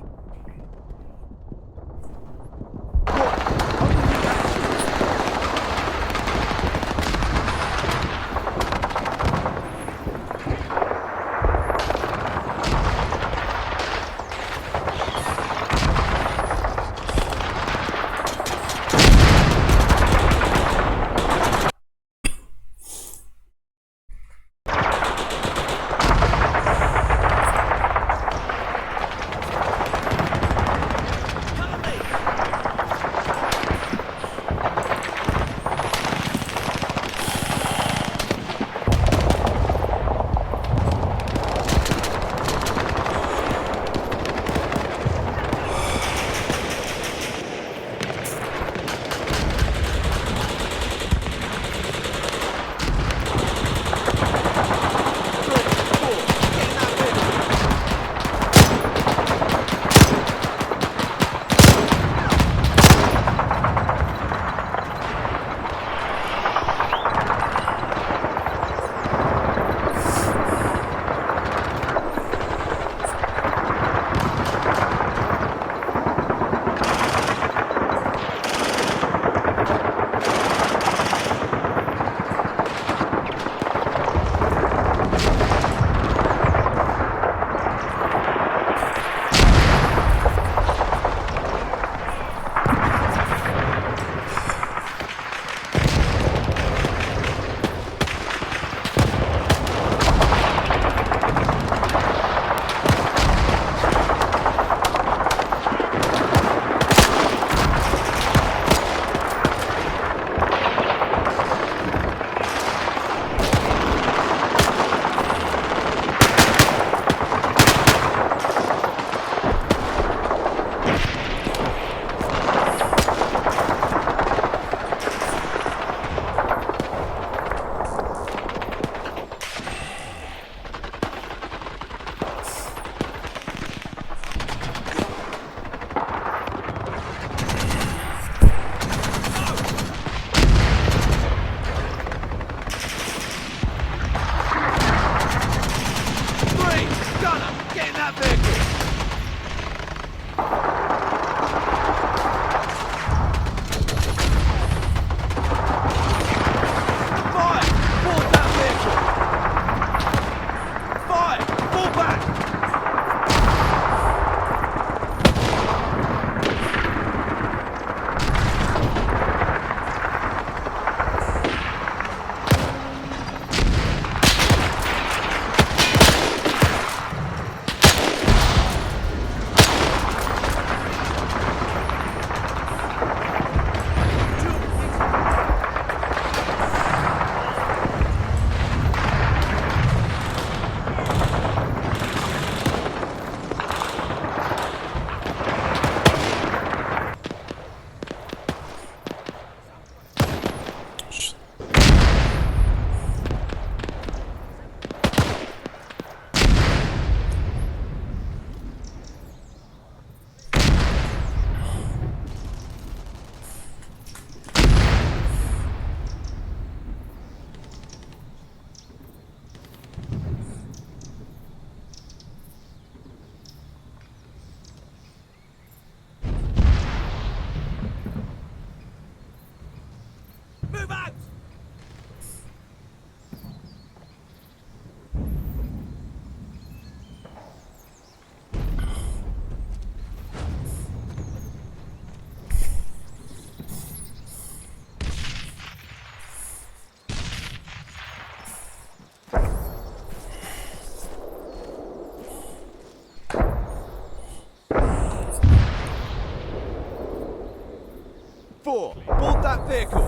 Board that vehicle.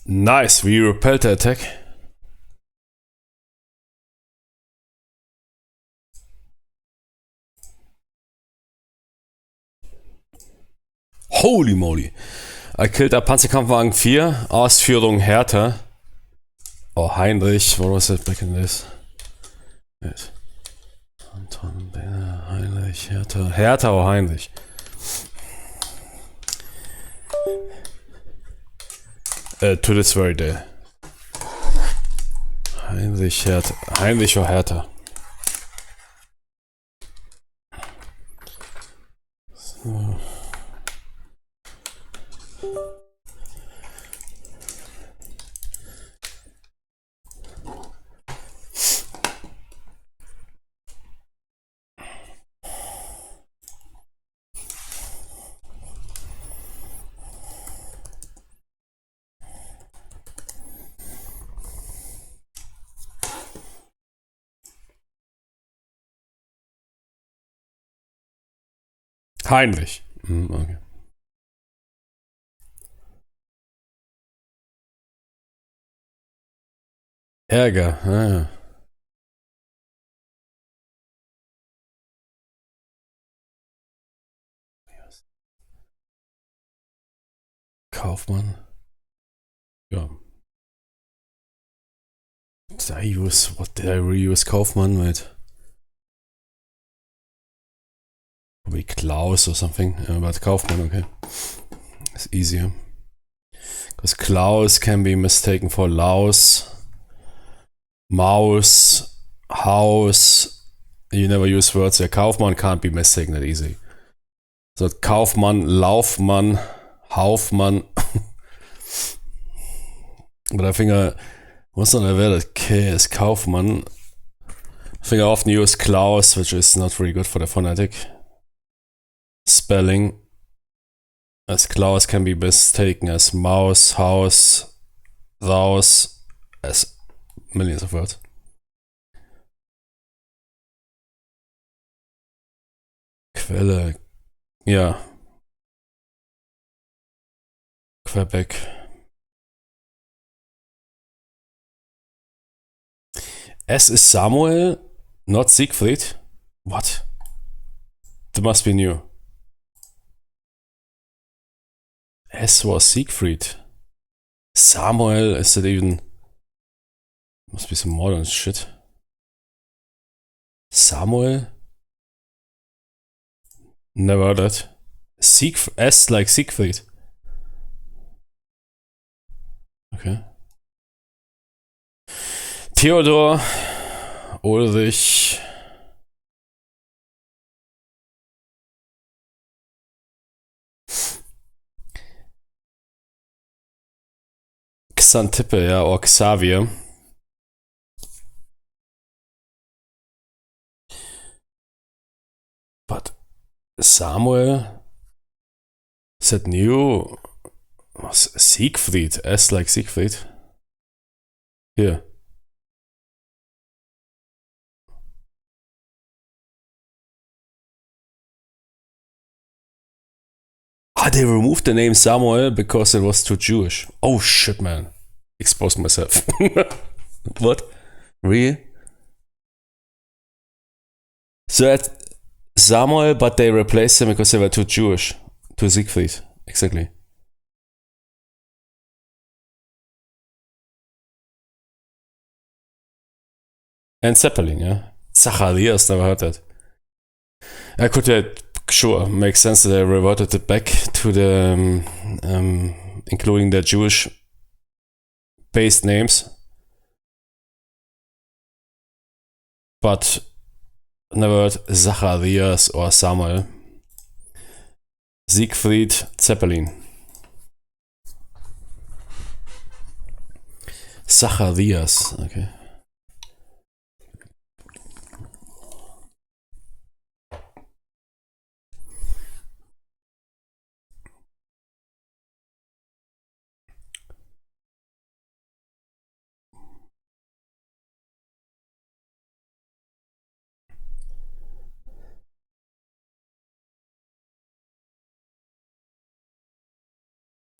Nice, we repelled the attack. Holy moly. I killed a Panzerkampfwagen 4, Ausführung Hertha. Oh, Heinrich, what was it back in this? Wait. Anton, Heinrich, Hertha. Hertha or Heinrich? To this very day. Heinrich, Hertha. Heinrich or Hertha? So. Heinrich. Okay. Ärger. Ah. Kaufmann. Ja. What did I reuse Kaufmann with? Probably Klaus or something. But Kaufmann, okay. It's easier. Because Klaus can be mistaken for Laus. Maus. House. You never use words there. Kaufmann can't be mistaken that easy. So Kaufmann, Laufmann, Haufmann. But I think what's not aware that K is Kaufmann. I think I often use Klaus, which is not really good for the phonetic spelling. As Klaus can be mistaken as mouse, house, raus, as millions of words. Quelle, ja. Quebec. S is Samuel, not Siegfried. What? That must be new. S was Siegfried. Samuel, is that even... Must be some modern shit. Samuel? Never heard that. S like Siegfried. Okay. Theodor, Ulrich. Xantippe, ja, or Xavier. But Samuel? Is that new? Siegfried, S like Siegfried. Here. Ah, they removed the name Samuel because it was too Jewish. Oh shit, man. Exposed myself. What? Really? So at Samuel, but they replaced him because they were too Jewish. To Siegfried. Exactly. And Zeppelin, yeah. Zacharias, never heard that. I could sure makes sense that they reverted it back to the including their Jewish based names, but never heard Zacharias or Samuel. Siegfried Zeppelin. Zacharias, okay.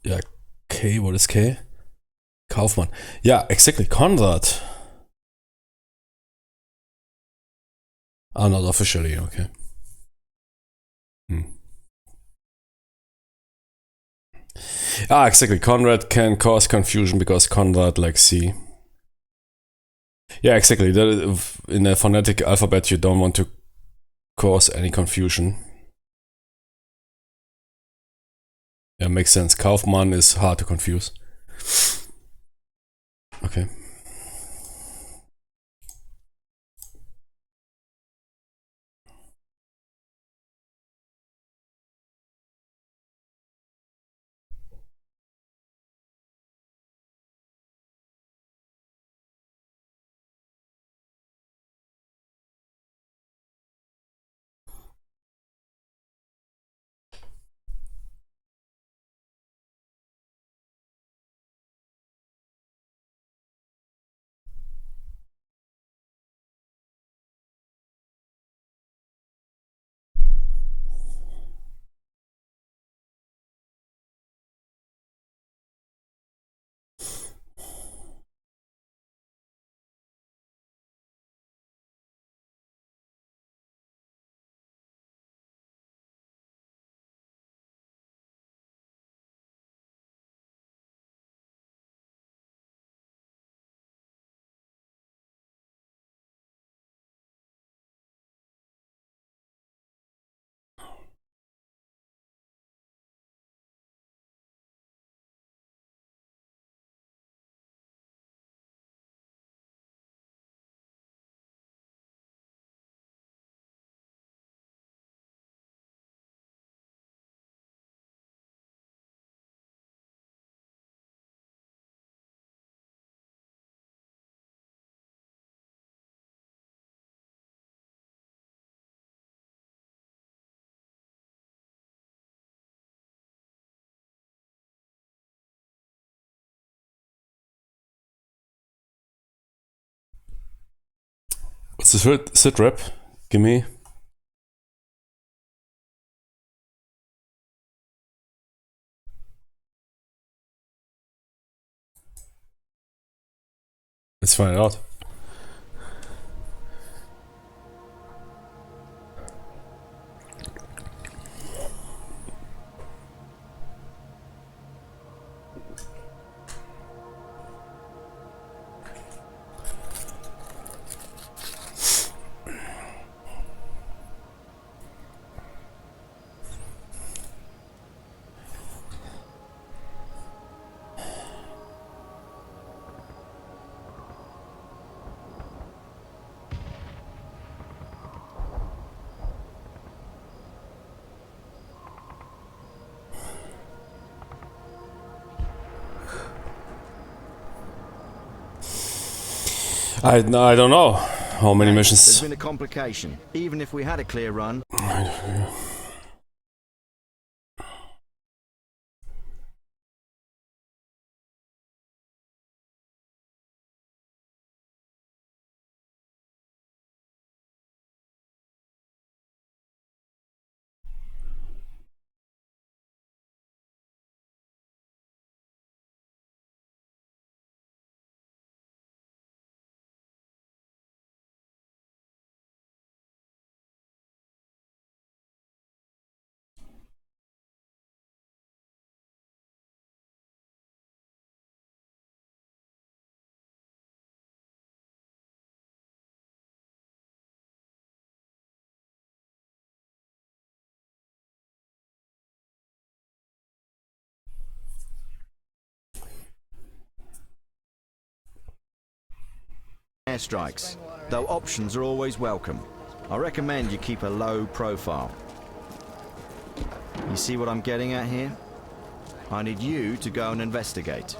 Yeah, K, what is K? Kaufmann. Yeah, exactly. Conrad. Ah, not officially, okay. Ah, exactly. Conrad can cause confusion because Conrad like C. Yeah, exactly. In a phonetic alphabet, you don't want to cause any confusion. Yeah, makes sense. Kaufmann is hard to confuse. Okay. What's the sit rep? Gimme. Let's find it out. I don't know how many missions. There's been a complication. Even if we had a clear run. Airstrikes, though options are always welcome. I recommend you keep a low profile. You see what I'm getting at here? I need you to go and investigate.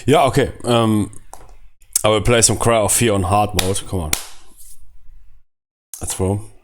Yeah, okay. I will play some Cry of Fear on hard mode. Come on. Let's roll.